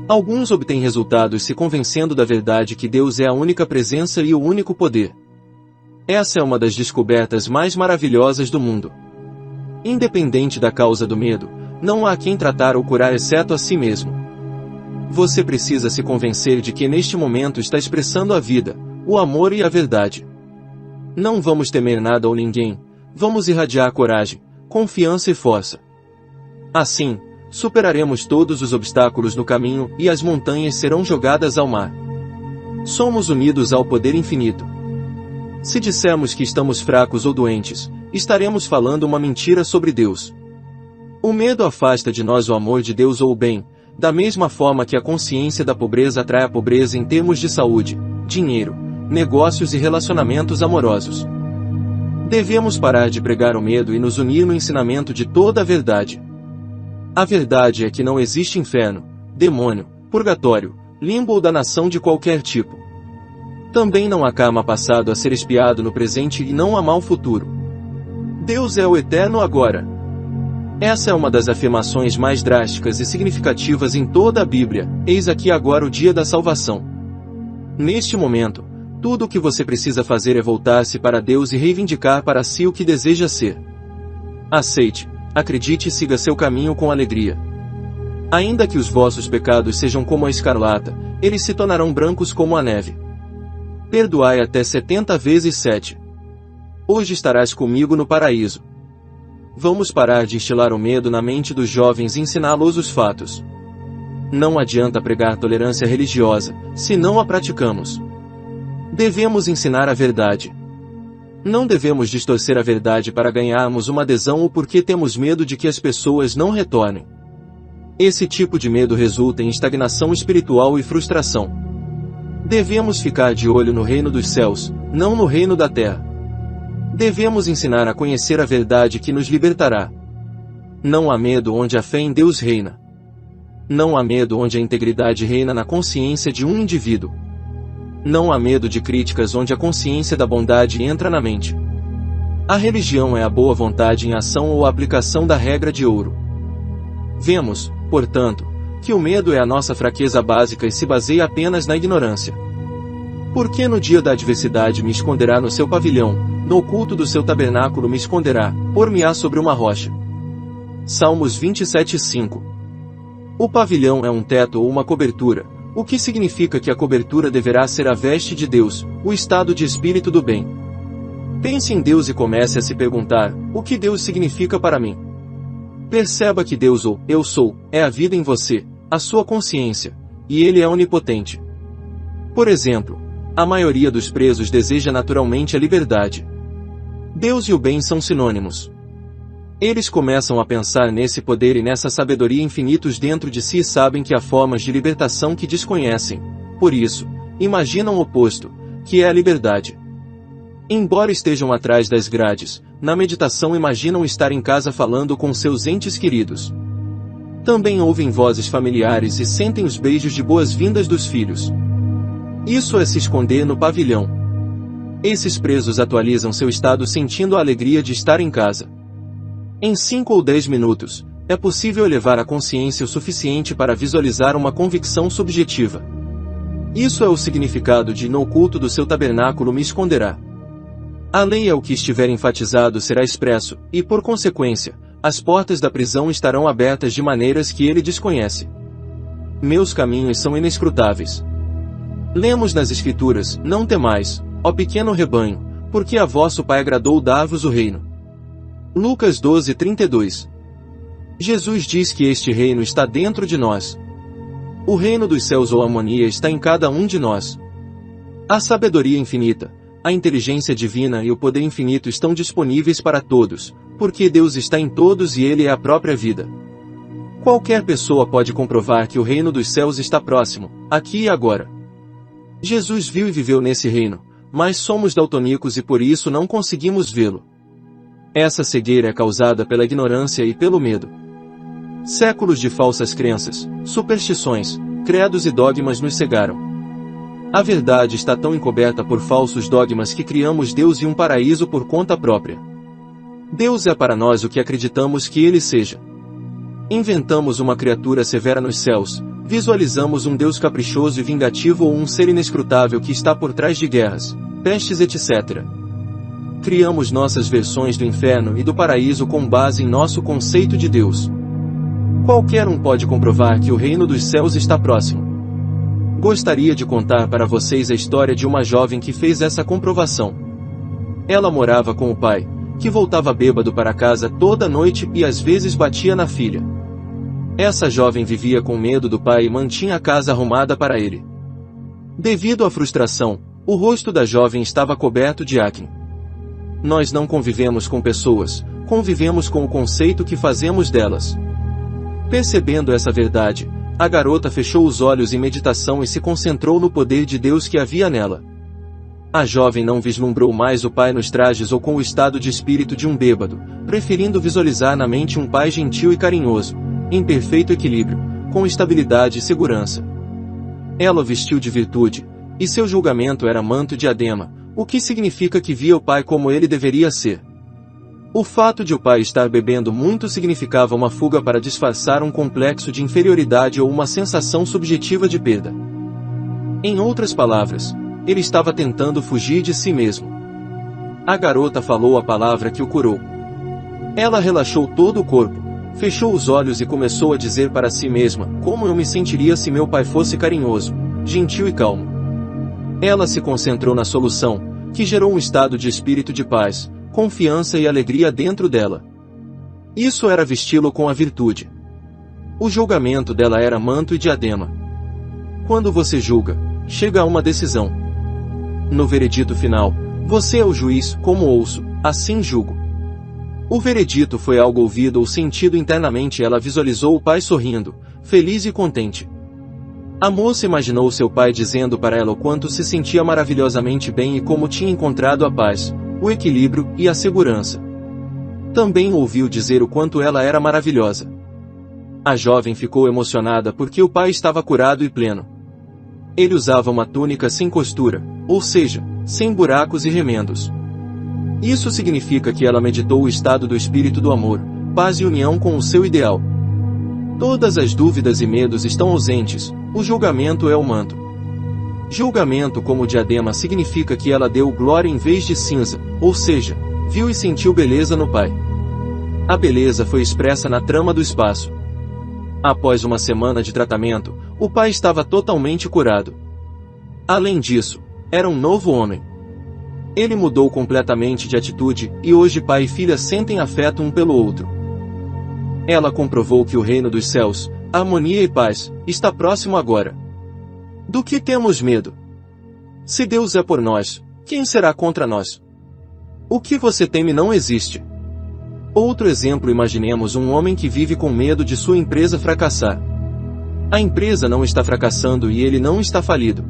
Alguns obtêm resultados se convencendo da verdade que Deus é a única presença e o único poder. Essa é uma das descobertas mais maravilhosas do mundo. Independente da causa do medo, não há quem tratar ou curar exceto a si mesmo. Você precisa se convencer de que neste momento está expressando a vida, o amor e a verdade. Não vamos temer nada ou ninguém, vamos irradiar coragem, confiança e força. Assim, superaremos todos os obstáculos no caminho e as montanhas serão jogadas ao mar. Somos unidos ao poder infinito. Se dissermos que estamos fracos ou doentes, estaremos falando uma mentira sobre Deus. O medo afasta de nós o amor de Deus ou o bem, da mesma forma que a consciência da pobreza atrai a pobreza em termos de saúde, dinheiro, negócios e relacionamentos amorosos. Devemos parar de pregar o medo e nos unir no ensinamento de toda a verdade. A verdade é que não existe inferno, demônio, purgatório, limbo ou danação de qualquer tipo. Também não há karma passado a ser expiado no presente e não há mal futuro. Deus é o eterno agora. Essa é uma das afirmações mais drásticas e significativas em toda a Bíblia. Eis aqui agora o dia da salvação. Neste momento, tudo o que você precisa fazer é voltar-se para Deus e reivindicar para si o que deseja ser. Aceite, acredite e siga seu caminho com alegria. Ainda que os vossos pecados sejam como a escarlata, eles se tornarão brancos como a neve. Perdoai até 70 vezes 7. Hoje estarás comigo no paraíso. Vamos parar de instilar o medo na mente dos jovens e ensiná-los os fatos. Não adianta pregar tolerância religiosa, se não a praticamos. Devemos ensinar a verdade. Não devemos distorcer a verdade para ganharmos uma adesão ou porque temos medo de que as pessoas não retornem. Esse tipo de medo resulta em estagnação espiritual e frustração. Devemos ficar de olho no reino dos céus, não no reino da terra. Devemos ensinar a conhecer a verdade que nos libertará. Não há medo onde a fé em Deus reina. Não há medo onde a integridade reina na consciência de um indivíduo. Não há medo de críticas onde a consciência da bondade entra na mente. A religião é a boa vontade em ação ou a aplicação da regra de ouro. Vemos, portanto, que o medo é a nossa fraqueza básica e se baseia apenas na ignorância. Porque no dia da adversidade me esconderá no seu pavilhão, no oculto do seu tabernáculo me esconderá, por-me-á sobre uma rocha. Salmos 27:5. O pavilhão é um teto ou uma cobertura, o que significa que a cobertura deverá ser a veste de Deus, o estado de espírito do bem. Pense em Deus e comece a se perguntar, o que Deus significa para mim? Perceba que Deus ou eu sou, é a vida em você, a sua consciência, e Ele é onipotente. Por exemplo, a maioria dos presos deseja naturalmente a liberdade. Deus e o bem são sinônimos. Eles começam a pensar nesse poder e nessa sabedoria infinitos dentro de si e sabem que há formas de libertação que desconhecem. Por isso, imaginam o oposto, que é a liberdade. Embora estejam atrás das grades, na meditação imaginam estar em casa falando com seus entes queridos. Também ouvem vozes familiares e sentem os beijos de boas-vindas dos filhos. Isso é se esconder no pavilhão. Esses presos atualizam seu estado sentindo a alegria de estar em casa. Em 5 ou 10 minutos, é possível elevar a consciência o suficiente para visualizar uma convicção subjetiva. Isso é o significado de no oculto do seu tabernáculo me esconderá. A lei é o que estiver enfatizado será expresso, e por consequência, as portas da prisão estarão abertas de maneiras que ele desconhece. Meus caminhos são inescrutáveis. Lemos nas Escrituras, não temais, ó pequeno rebanho, porque a vosso Pai agradou dar-vos o reino. Lucas 12:32. Jesus diz que este reino está dentro de nós. O reino dos céus ou harmonia está em cada um de nós. A sabedoria infinita, a inteligência divina e o poder infinito estão disponíveis para todos, porque Deus está em todos e Ele é a própria vida. Qualquer pessoa pode comprovar que o reino dos céus está próximo, aqui e agora. Jesus viu e viveu nesse reino, mas somos daltônicos e por isso não conseguimos vê-lo. Essa cegueira é causada pela ignorância e pelo medo. Séculos de falsas crenças, superstições, credos e dogmas nos cegaram. A verdade está tão encoberta por falsos dogmas que criamos Deus e um paraíso por conta própria. Deus é para nós o que acreditamos que Ele seja. Inventamos uma criatura severa nos céus, visualizamos um Deus caprichoso e vingativo ou um ser inescrutável que está por trás de guerras, pestes etc. Criamos nossas versões do inferno e do paraíso com base em nosso conceito de Deus. Qualquer um pode comprovar que o reino dos céus está próximo. Gostaria de contar para vocês a história de uma jovem que fez essa comprovação. Ela morava com o pai, que voltava bêbado para casa toda noite e às vezes batia na filha. Essa jovem vivia com medo do pai e mantinha a casa arrumada para ele. Devido à frustração, o rosto da jovem estava coberto de acne. Nós não convivemos com pessoas, convivemos com o conceito que fazemos delas. Percebendo essa verdade, a garota fechou os olhos em meditação e se concentrou no poder de Deus que havia nela. A jovem não vislumbrou mais o pai nos trajes ou com o estado de espírito de um bêbado, preferindo visualizar na mente um pai gentil e carinhoso, em perfeito equilíbrio, com estabilidade e segurança. Ela o vestiu de virtude, e seu julgamento era manto e diadema, o que significa que via o pai como ele deveria ser. O fato de o pai estar bebendo muito significava uma fuga para disfarçar um complexo de inferioridade ou uma sensação subjetiva de perda. Em outras palavras, ele estava tentando fugir de si mesmo. A garota falou a palavra que o curou. Ela relaxou todo o corpo, fechou os olhos e começou a dizer para si mesma: como eu me sentiria se meu pai fosse carinhoso, gentil e calmo. Ela se concentrou na solução, que gerou um estado de espírito de paz, confiança e alegria dentro dela. Isso era vesti-lo com a virtude. O julgamento dela era manto e diadema. Quando você julga, chega a uma decisão. No veredito final, você é o juiz, como ouço, assim julgo. O veredito foi algo ouvido ou sentido internamente. Ela visualizou o pai sorrindo, feliz e contente. A moça imaginou seu pai dizendo para ela o quanto se sentia maravilhosamente bem e como tinha encontrado a paz, o equilíbrio e a segurança. Também ouviu dizer o quanto ela era maravilhosa. A jovem ficou emocionada porque o pai estava curado e pleno. Ele usava uma túnica sem costura, ou seja, sem buracos e remendos. Isso significa que ela meditou o estado do espírito do amor, paz e união com o seu ideal. Todas as dúvidas e medos estão ausentes, o julgamento é o manto. Julgamento como diadema significa que ela deu glória em vez de cinza, ou seja, viu e sentiu beleza no pai. A beleza foi expressa na trama do espaço. Após uma semana de tratamento, o pai estava totalmente curado. Além disso, era um novo homem. Ele mudou completamente de atitude, e hoje pai e filha sentem afeto um pelo outro. Ela comprovou que o reino dos céus, harmonia e paz, está próximo agora. Do que temos medo? Se Deus é por nós, quem será contra nós? O que você teme não existe. Outro exemplo: imaginemos um homem que vive com medo de sua empresa fracassar. A empresa não está fracassando e ele não está falido.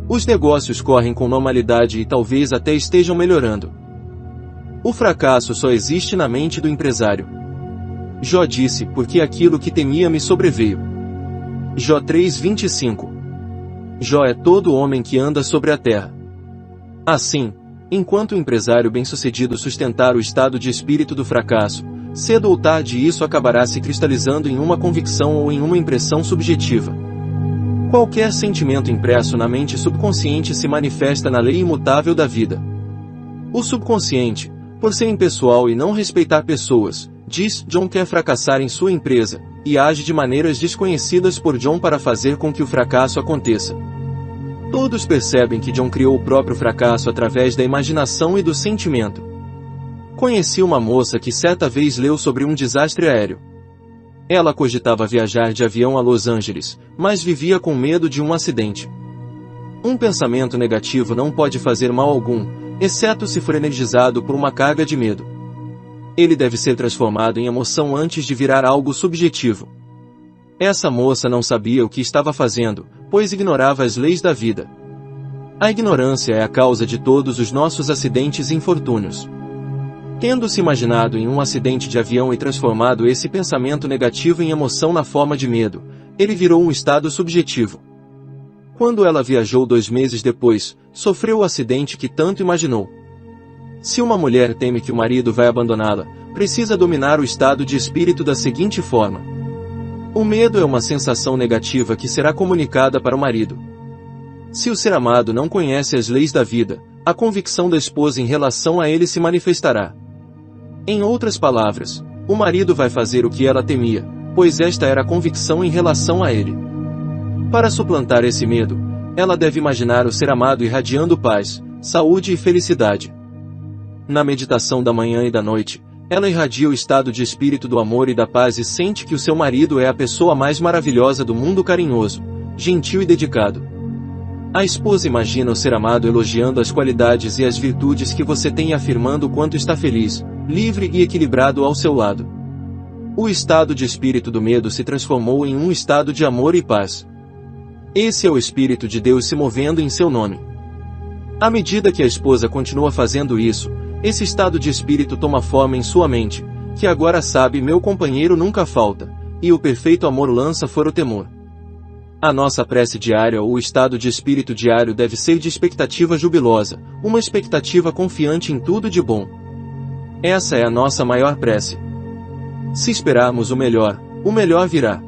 Os negócios correm com normalidade e talvez até estejam melhorando. O fracasso só existe na mente do empresário. Jó disse: porque aquilo que temia me sobreveio. Jó 3:25. Jó é todo homem que anda sobre a terra. Assim, enquanto o empresário bem-sucedido sustentar o estado de espírito do fracasso, cedo ou tarde isso acabará se cristalizando em uma convicção ou em uma impressão subjetiva. Qualquer sentimento impresso na mente subconsciente se manifesta na lei imutável da vida. O subconsciente, por ser impessoal e não respeitar pessoas, diz: John quer fracassar em sua empresa, e age de maneiras desconhecidas por John para fazer com que o fracasso aconteça. Todos percebem que John criou o próprio fracasso através da imaginação e do sentimento. Conheci uma moça que certa vez leu sobre um desastre aéreo. Ela cogitava viajar de avião a Los Angeles, mas vivia com medo de um acidente. Um pensamento negativo não pode fazer mal algum, exceto se for energizado por uma carga de medo. Ele deve ser transformado em emoção antes de virar algo subjetivo. Essa moça não sabia o que estava fazendo, pois ignorava as leis da vida. A ignorância é a causa de todos os nossos acidentes e infortúnios. Tendo-se imaginado em um acidente de avião e transformado esse pensamento negativo em emoção na forma de medo, ele virou um estado subjetivo. Quando ela viajou 2 meses depois, sofreu o acidente que tanto imaginou. Se uma mulher teme que o marido vai abandoná-la, precisa dominar o estado de espírito da seguinte forma: o medo é uma sensação negativa que será comunicada para o marido. Se o ser amado não conhece as leis da vida, a convicção da esposa em relação a ele se manifestará. Em outras palavras, o marido vai fazer o que ela temia, pois esta era a convicção em relação a ele. Para suplantar esse medo, ela deve imaginar o ser amado irradiando paz, saúde e felicidade. Na meditação da manhã e da noite, ela irradia o estado de espírito do amor e da paz e sente que o seu marido é a pessoa mais maravilhosa do mundo, carinhoso, gentil e dedicado. A esposa imagina o ser amado elogiando as qualidades e as virtudes que você tem e afirmando o quanto está feliz, livre e equilibrado ao seu lado. O estado de espírito do medo se transformou em um estado de amor e paz. Esse é o Espírito de Deus se movendo em seu nome. À medida que a esposa continua fazendo isso, esse estado de espírito toma forma em sua mente, que agora sabe: meu companheiro nunca falta, e o perfeito amor lança fora o temor. A nossa prece diária ou o estado de espírito diário deve ser de expectativa jubilosa, uma expectativa confiante em tudo de bom. Essa é a nossa maior prece. Se esperarmos o melhor virá.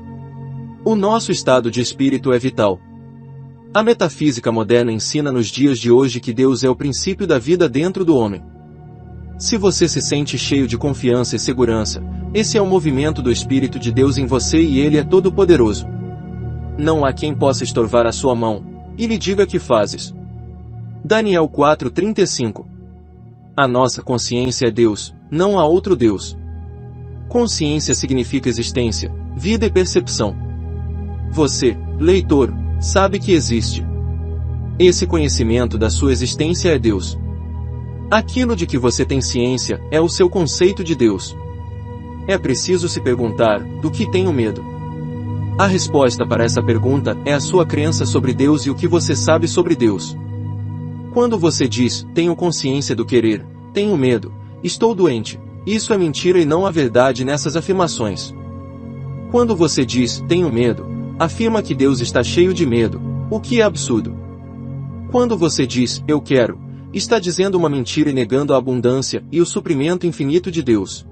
O nosso estado de espírito é vital. A metafísica moderna ensina nos dias de hoje que Deus é o princípio da vida dentro do homem. Se você se sente cheio de confiança e segurança, esse é o movimento do Espírito de Deus em você e ele é todo-poderoso. Não há quem possa estorvar a sua mão, e lhe diga que fazes. Daniel 4:35. A nossa consciência é Deus, não há outro Deus. Consciência significa existência, vida e percepção. Você, leitor, sabe que existe. Esse conhecimento da sua existência é Deus. Aquilo de que você tem ciência é o seu conceito de Deus. É preciso se perguntar: do que tenho medo? A resposta para essa pergunta é a sua crença sobre Deus e o que você sabe sobre Deus. Quando você diz: tenho consciência do querer, tenho medo, estou doente, isso é mentira e não há verdade nessas afirmações. Quando você diz: tenho medo, afirma que Deus está cheio de medo, o que é absurdo. Quando você diz: eu quero, está dizendo uma mentira e negando a abundância e o suprimento infinito de Deus.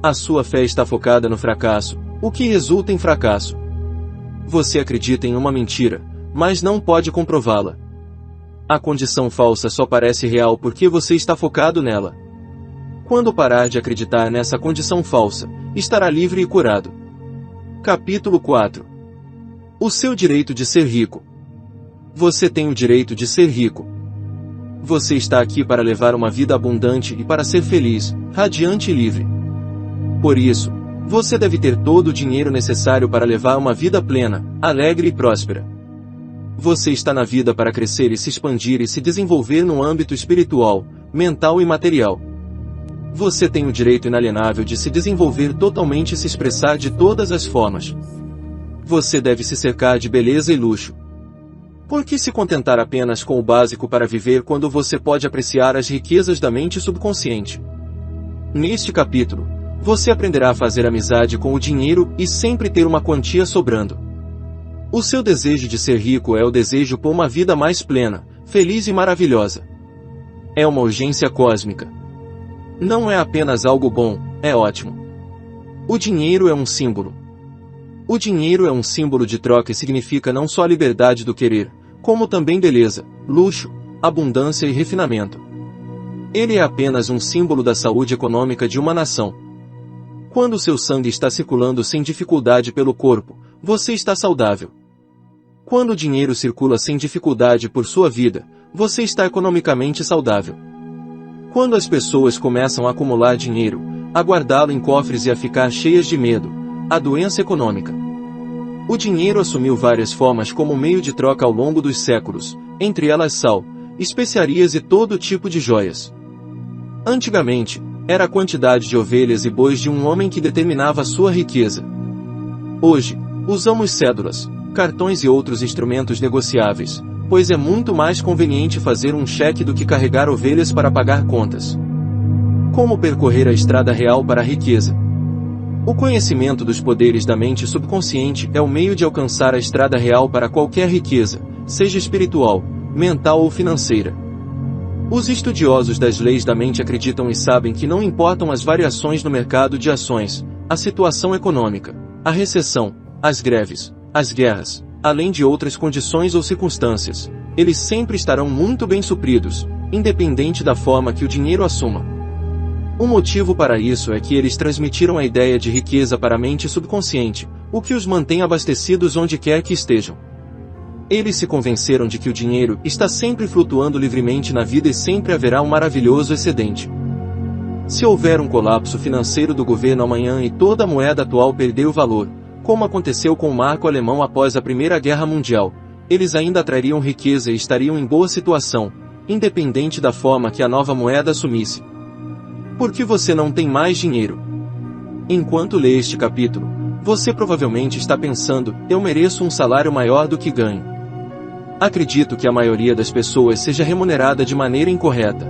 A sua fé está focada no fracasso, o que resulta em fracasso. Você acredita em uma mentira, mas não pode comprová-la. A condição falsa só parece real porque você está focado nela. Quando parar de acreditar nessa condição falsa, estará livre e curado. Capítulo 4. O seu direito de ser rico. Você tem o direito de ser rico. Você está aqui para levar uma vida abundante e para ser feliz, radiante e livre. Por isso, você deve ter todo o dinheiro necessário para levar uma vida plena, alegre e próspera. Você está na vida para crescer e se expandir e se desenvolver no âmbito espiritual, mental e material. Você tem o direito inalienável de se desenvolver totalmente e se expressar de todas as formas. Você deve se cercar de beleza e luxo. Por que se contentar apenas com o básico para viver quando você pode apreciar as riquezas da mente subconsciente? Neste capítulo, você aprenderá a fazer amizade com o dinheiro e sempre ter uma quantia sobrando. O seu desejo de ser rico é o desejo por uma vida mais plena, feliz e maravilhosa. É uma urgência cósmica. Não é apenas algo bom, é ótimo. O dinheiro é um símbolo. O dinheiro é um símbolo de troca e significa não só a liberdade do querer, como também beleza, luxo, abundância e refinamento. Ele é apenas um símbolo da saúde econômica de uma nação. Quando seu sangue está circulando sem dificuldade pelo corpo, você está saudável. Quando o dinheiro circula sem dificuldade por sua vida, você está economicamente saudável. Quando as pessoas começam a acumular dinheiro, a guardá-lo em cofres e a ficar cheias de medo, a doença econômica. O dinheiro assumiu várias formas como meio de troca ao longo dos séculos, entre elas sal, especiarias e todo tipo de joias. Antigamente, era a quantidade de ovelhas e bois de um homem que determinava sua riqueza. Hoje, usamos cédulas, cartões e outros instrumentos negociáveis, pois é muito mais conveniente fazer um cheque do que carregar ovelhas para pagar contas. Como percorrer a estrada real para a riqueza? O conhecimento dos poderes da mente subconsciente é o meio de alcançar a estrada real para qualquer riqueza, seja espiritual, mental ou financeira. Os estudiosos das leis da mente acreditam e sabem que não importam as variações no mercado de ações, a situação econômica, a recessão, as greves, as guerras, além de outras condições ou circunstâncias, eles sempre estarão muito bem supridos, independente da forma que o dinheiro assuma. O motivo para isso é que eles transmitiram a ideia de riqueza para a mente subconsciente, o que os mantém abastecidos onde quer que estejam. Eles se convenceram de que o dinheiro está sempre flutuando livremente na vida e sempre haverá um maravilhoso excedente. Se houver um colapso financeiro do governo amanhã e toda a moeda atual perder o valor, como aconteceu com o marco alemão após a Primeira Guerra Mundial, eles ainda atrariam riqueza e estariam em boa situação, independente da forma que a nova moeda assumisse. Por que você não tem mais dinheiro? Enquanto lê este capítulo, você provavelmente está pensando, eu mereço um salário maior do que ganho. Acredito que a maioria das pessoas seja remunerada de maneira incorreta.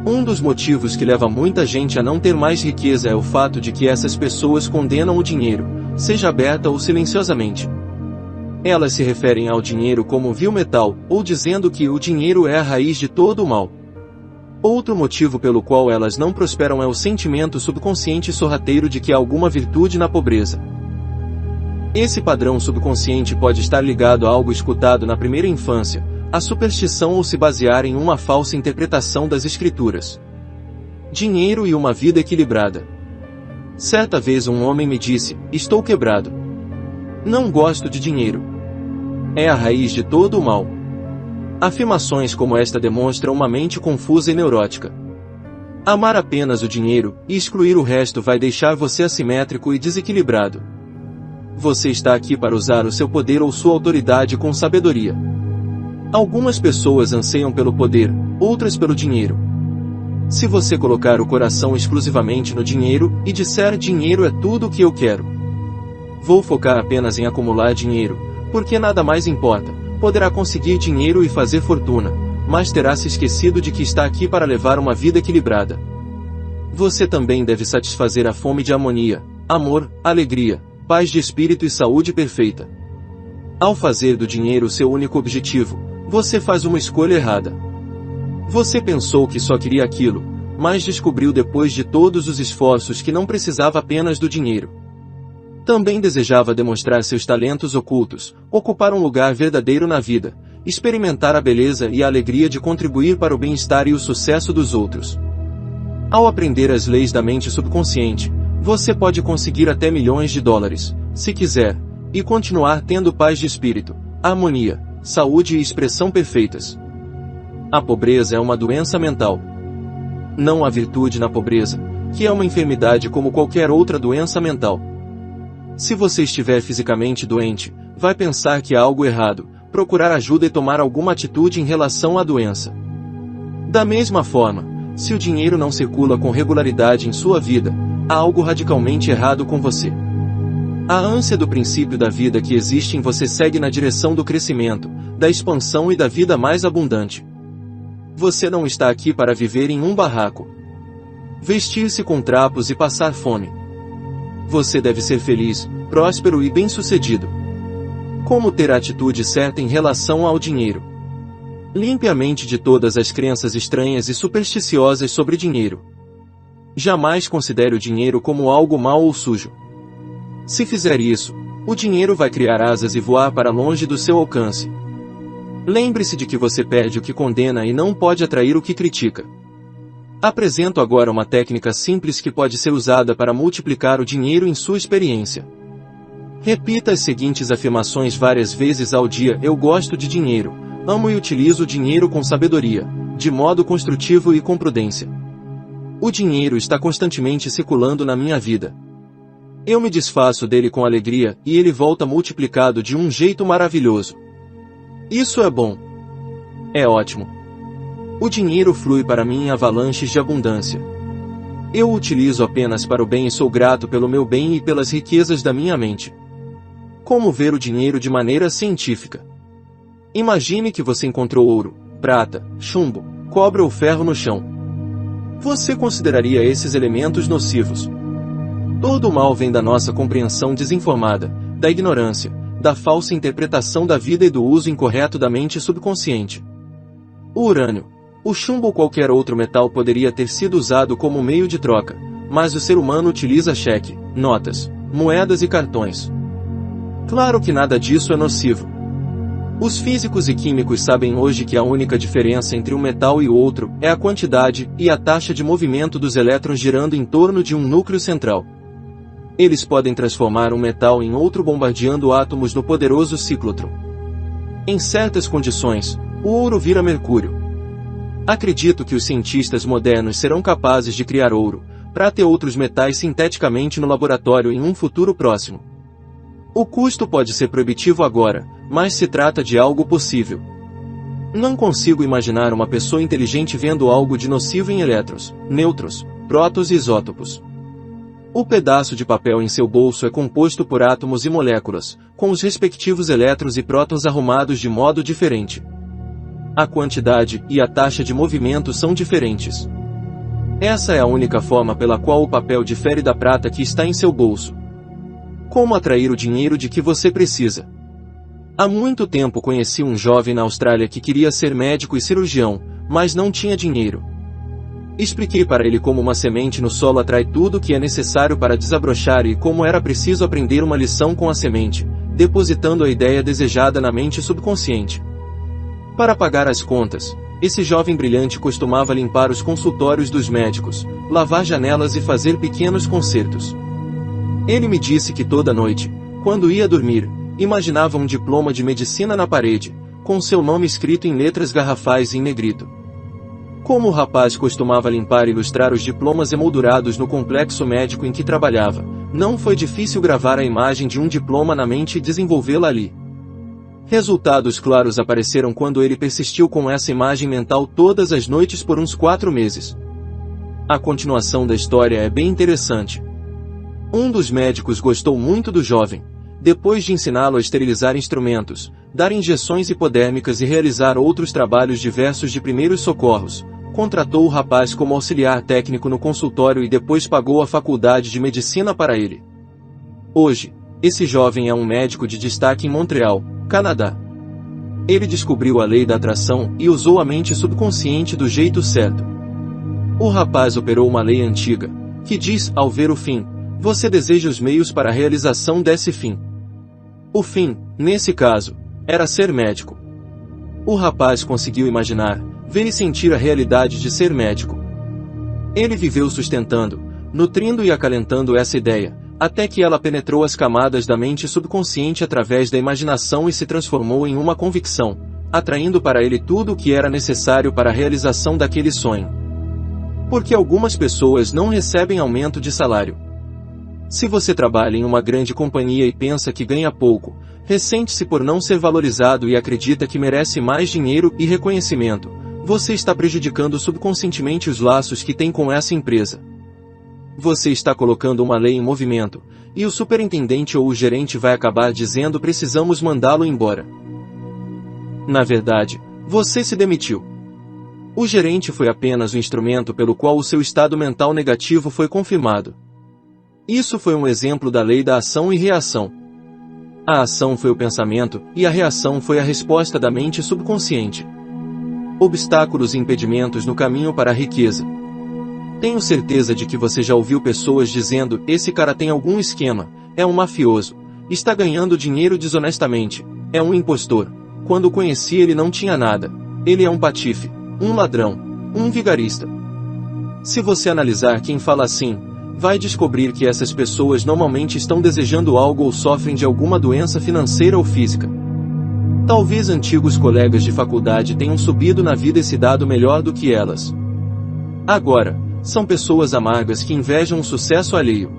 Um dos motivos que leva muita gente a não ter mais riqueza é o fato de que essas pessoas condenam o dinheiro, seja aberta ou silenciosamente. Elas se referem ao dinheiro como vil metal, ou dizendo que o dinheiro é a raiz de todo o mal. Outro motivo pelo qual elas não prosperam é o sentimento subconsciente sorrateiro de que há alguma virtude na pobreza. Esse padrão subconsciente pode estar ligado a algo escutado na primeira infância, a superstição ou se basear em uma falsa interpretação das escrituras. Dinheiro e uma vida equilibrada. Certa vez um homem me disse, estou quebrado. Não gosto de dinheiro. É a raiz de todo o mal. Afirmações como esta demonstram uma mente confusa e neurótica. Amar apenas o dinheiro e excluir o resto vai deixar você assimétrico e desequilibrado. Você está aqui para usar o seu poder ou sua autoridade com sabedoria. Algumas pessoas anseiam pelo poder, outras pelo dinheiro. Se você colocar o coração exclusivamente no dinheiro e disser dinheiro é tudo o que eu quero, vou focar apenas em acumular dinheiro, porque nada mais importa. Poderá conseguir dinheiro e fazer fortuna, mas terá se esquecido de que está aqui para levar uma vida equilibrada. Você também deve satisfazer a fome de harmonia, amor, alegria, paz de espírito e saúde perfeita. Ao fazer do dinheiro seu único objetivo, você faz uma escolha errada. Você pensou que só queria aquilo, mas descobriu depois de todos os esforços que não precisava apenas do dinheiro. Também desejava demonstrar seus talentos ocultos, ocupar um lugar verdadeiro na vida, experimentar a beleza e a alegria de contribuir para o bem-estar e o sucesso dos outros. Ao aprender as leis da mente subconsciente, você pode conseguir até milhões de dólares, se quiser, e continuar tendo paz de espírito, harmonia, saúde e expressão perfeitas. A pobreza é uma doença mental. Não há virtude na pobreza, que é uma enfermidade como qualquer outra doença mental. Se você estiver fisicamente doente, vai pensar que há algo errado, procurar ajuda e tomar alguma atitude em relação à doença. Da mesma forma, Se o dinheiro não circula com regularidade em sua vida, há algo radicalmente errado com você. A ânsia do princípio da vida que existe em você segue na direção do crescimento, da expansão e da vida mais abundante. Você não está aqui para viver em um barraco, vestir-se com trapos e passar fome. Você deve ser feliz, próspero e bem-sucedido. Como ter a atitude certa em relação ao dinheiro? Limpe a mente de todas as crenças estranhas e supersticiosas sobre dinheiro. Jamais considere o dinheiro como algo mau ou sujo. Se fizer isso, o dinheiro vai criar asas e voar para longe do seu alcance. Lembre-se de que você perde o que condena e não pode atrair o que critica. Apresento agora uma técnica simples que pode ser usada para multiplicar o dinheiro em sua experiência. Repita as seguintes afirmações várias vezes ao dia: eu gosto de dinheiro, amo e utilizo o dinheiro com sabedoria, de modo construtivo e com prudência. O dinheiro está constantemente circulando na minha vida. Eu me desfaço dele com alegria, e ele volta multiplicado de um jeito maravilhoso. Isso é bom. É ótimo. O dinheiro flui para mim em avalanches de abundância. Eu o utilizo apenas para o bem e sou grato pelo meu bem e pelas riquezas da minha mente. Como ver o dinheiro de maneira científica? Imagine que você encontrou ouro, prata, chumbo, cobre ou ferro no chão. Você consideraria esses elementos nocivos? Todo o mal vem da nossa compreensão desinformada, da ignorância, da falsa interpretação da vida e do uso incorreto da mente subconsciente. O urânio, o chumbo ou qualquer outro metal poderia ter sido usado como meio de troca, mas o ser humano utiliza cheque, notas, moedas e cartões. Claro que nada disso é nocivo. Os físicos e químicos sabem hoje que a única diferença entre um metal e o outro é a quantidade e a taxa de movimento dos elétrons girando em torno de um núcleo central. Eles podem transformar um metal em outro bombardeando átomos no poderoso ciclotron. Em certas condições, o ouro vira mercúrio. Acredito que os cientistas modernos serão capazes de criar ouro, prata e outros metais sinteticamente no laboratório em um futuro próximo. O custo pode ser proibitivo agora, mas se trata de algo possível. Não consigo imaginar uma pessoa inteligente vendo algo de nocivo em elétrons, nêutrons, prótons e isótopos. O pedaço de papel em seu bolso é composto por átomos e moléculas, com os respectivos elétrons e prótons arrumados de modo diferente. A quantidade e a taxa de movimento são diferentes. Essa é a única forma pela qual o papel difere da prata que está em seu bolso. Como atrair o dinheiro de que você precisa? Há muito tempo conheci um jovem na Austrália que queria ser médico e cirurgião, mas não tinha dinheiro. Expliquei para ele como uma semente no solo atrai tudo o que é necessário para desabrochar e como era preciso aprender uma lição com a semente, depositando a ideia desejada na mente subconsciente. Para pagar as contas, esse jovem brilhante costumava limpar os consultórios dos médicos, lavar janelas e fazer pequenos concertos. Ele me disse que toda noite, quando ia dormir, imaginava um diploma de medicina na parede, com seu nome escrito em letras garrafais em negrito. Como o rapaz costumava limpar e ilustrar os diplomas emoldurados no complexo médico em que trabalhava, não foi difícil gravar a imagem de um diploma na mente e desenvolvê-la ali. Resultados claros apareceram quando ele persistiu com essa imagem mental todas as noites por uns 4 meses. A continuação da história é bem interessante. Um dos médicos gostou muito do jovem. Depois de ensiná-lo a esterilizar instrumentos, dar injeções hipodérmicas e realizar outros trabalhos diversos de primeiros socorros, contratou o rapaz como auxiliar técnico no consultório e depois pagou a faculdade de medicina para ele. Hoje, esse jovem é um médico de destaque em Montreal, Canadá. Ele descobriu a lei da atração e usou a mente subconsciente do jeito certo. O rapaz operou uma lei antiga, que diz, ao ver o fim, você deseja os meios para a realização desse fim. O fim, nesse caso, era ser médico. O rapaz conseguiu imaginar, ver e sentir a realidade de ser médico. Ele viveu sustentando, nutrindo e acalentando essa ideia, até que ela penetrou as camadas da mente subconsciente através da imaginação e se transformou em uma convicção, atraindo para ele tudo o que era necessário para a realização daquele sonho. Porque algumas pessoas não recebem aumento de salário. Se você trabalha em uma grande companhia e pensa que ganha pouco, ressente-se por não ser valorizado e acredita que merece mais dinheiro e reconhecimento, Você está prejudicando subconscientemente os laços que tem com essa empresa. Você está colocando uma lei em movimento, e o superintendente ou o gerente vai acabar dizendo precisamos mandá-lo embora. Na verdade, você se demitiu. O gerente foi apenas o instrumento pelo qual o seu estado mental negativo foi confirmado. Isso foi um exemplo da lei da ação e reação. A ação foi o pensamento, e a reação foi a resposta da mente subconsciente. Obstáculos e impedimentos no caminho para a riqueza. Tenho certeza de que você já ouviu pessoas dizendo, esse cara tem algum esquema, é um mafioso, está ganhando dinheiro desonestamente, é um impostor. Quando o conheci ele não tinha nada, ele é um patife, um ladrão, um vigarista. Se você analisar quem fala assim, vai descobrir que essas pessoas normalmente estão desejando algo ou sofrem de alguma doença financeira ou física. Talvez antigos colegas de faculdade tenham subido na vida e se dado melhor do que elas. Agora, são pessoas amargas que invejam o sucesso alheio.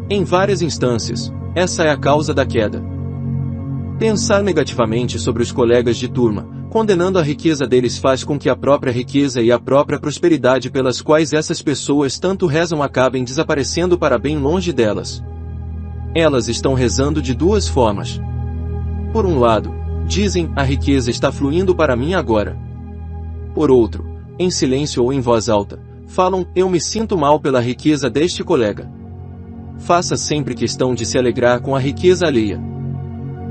Em várias instâncias, essa é a causa da queda. Pensar negativamente sobre os colegas de turma, condenando a riqueza deles faz com que a própria riqueza e a própria prosperidade pelas quais essas pessoas tanto rezam acabem desaparecendo para bem longe delas. Elas estão rezando de duas formas. Por um lado, dizem, a riqueza está fluindo para mim agora. Por outro, em silêncio ou em voz alta, falam, eu me sinto mal pela riqueza deste colega. Faça sempre questão de se alegrar com a riqueza alheia.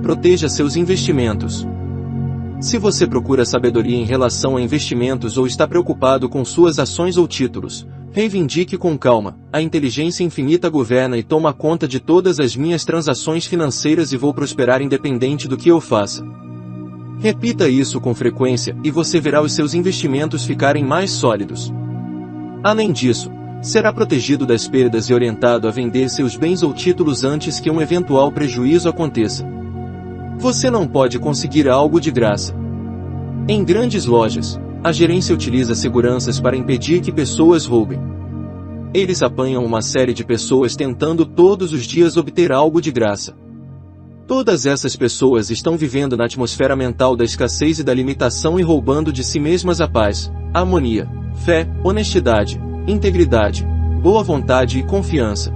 Proteja seus investimentos. Se você procura sabedoria em relação a investimentos ou está preocupado com suas ações ou títulos, reivindique com calma, a inteligência infinita governa e toma conta de todas as minhas transações financeiras e vou prosperar independente do que eu faça. Repita isso com frequência e você verá os seus investimentos ficarem mais sólidos. Além disso, será protegido das perdas e orientado a vender seus bens ou títulos antes que um eventual prejuízo aconteça. Você não pode conseguir algo de graça. Em grandes lojas, a gerência utiliza seguranças para impedir que pessoas roubem. Eles apanham uma série de pessoas tentando todos os dias obter algo de graça. Todas essas pessoas estão vivendo na atmosfera mental da escassez e da limitação e roubando de si mesmas a paz, a harmonia, fé, honestidade, integridade, boa vontade e confiança.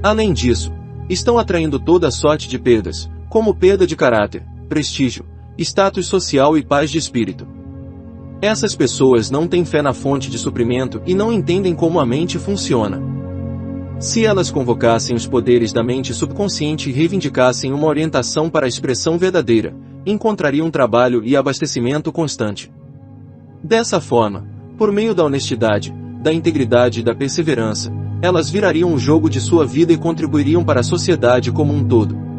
Além disso, estão atraindo toda sorte de perdas, como perda de caráter, prestígio, status social e paz de espírito. Essas pessoas não têm fé na fonte de suprimento e não entendem como a mente funciona. Se elas convocassem os poderes da mente subconsciente e reivindicassem uma orientação para a expressão verdadeira, encontrariam trabalho e abastecimento constante. Dessa forma, por meio da honestidade, da integridade e da perseverança, elas virariam o jogo de sua vida e contribuiriam para a sociedade como um todo.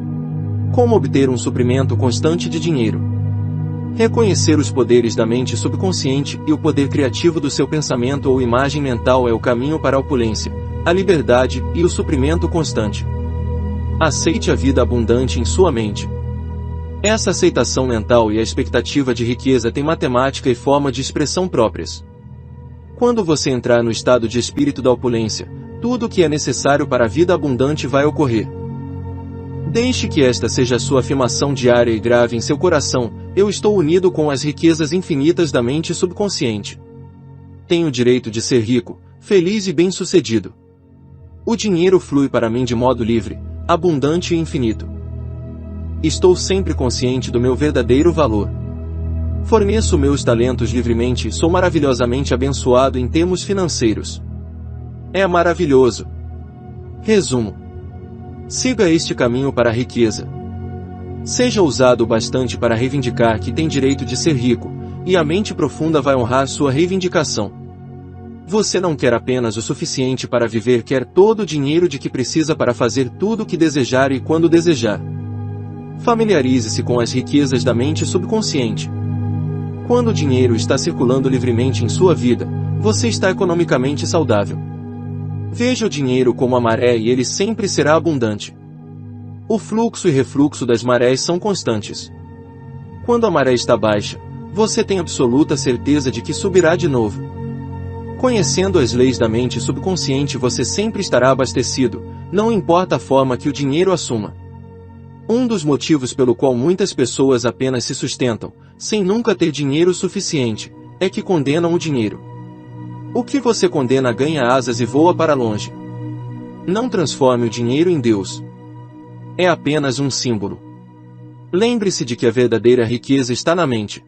Como obter um suprimento constante de dinheiro? Reconhecer os poderes da mente subconsciente e o poder criativo do seu pensamento ou imagem mental é o caminho para a opulência, a liberdade e o suprimento constante. Aceite a vida abundante em sua mente. Essa aceitação mental e a expectativa de riqueza têm matemática e forma de expressão próprias. Quando você entrar no estado de espírito da opulência, tudo o que é necessário para a vida abundante vai ocorrer. Deixe que esta seja a sua afirmação diária e grave em seu coração, eu estou unido com as riquezas infinitas da mente subconsciente. Tenho o direito de ser rico, feliz e bem-sucedido. O dinheiro flui para mim de modo livre, abundante e infinito. Estou sempre consciente do meu verdadeiro valor. Forneço meus talentos livremente e sou maravilhosamente abençoado em termos financeiros. É maravilhoso. Resumo. Siga este caminho para a riqueza. Seja ousado o bastante para reivindicar que tem direito de ser rico, e a mente profunda vai honrar sua reivindicação. Você não quer apenas o suficiente para viver, quer todo o dinheiro de que precisa para fazer tudo o que desejar e quando desejar. Familiarize-se com as riquezas da mente subconsciente. Quando o dinheiro está circulando livremente em sua vida, você está economicamente saudável. Veja o dinheiro como a maré e ele sempre será abundante. O fluxo e refluxo das marés são constantes. Quando a maré está baixa, você tem absoluta certeza de que subirá de novo. Conhecendo as leis da mente subconsciente, você sempre estará abastecido, não importa a forma que o dinheiro assuma. Um dos motivos pelo qual muitas pessoas apenas se sustentam, sem nunca ter dinheiro suficiente, é que condenam o dinheiro. O que você condena ganha asas e voa para longe. Não transforme o dinheiro em Deus. É apenas um símbolo. Lembre-se de que a verdadeira riqueza está na mente.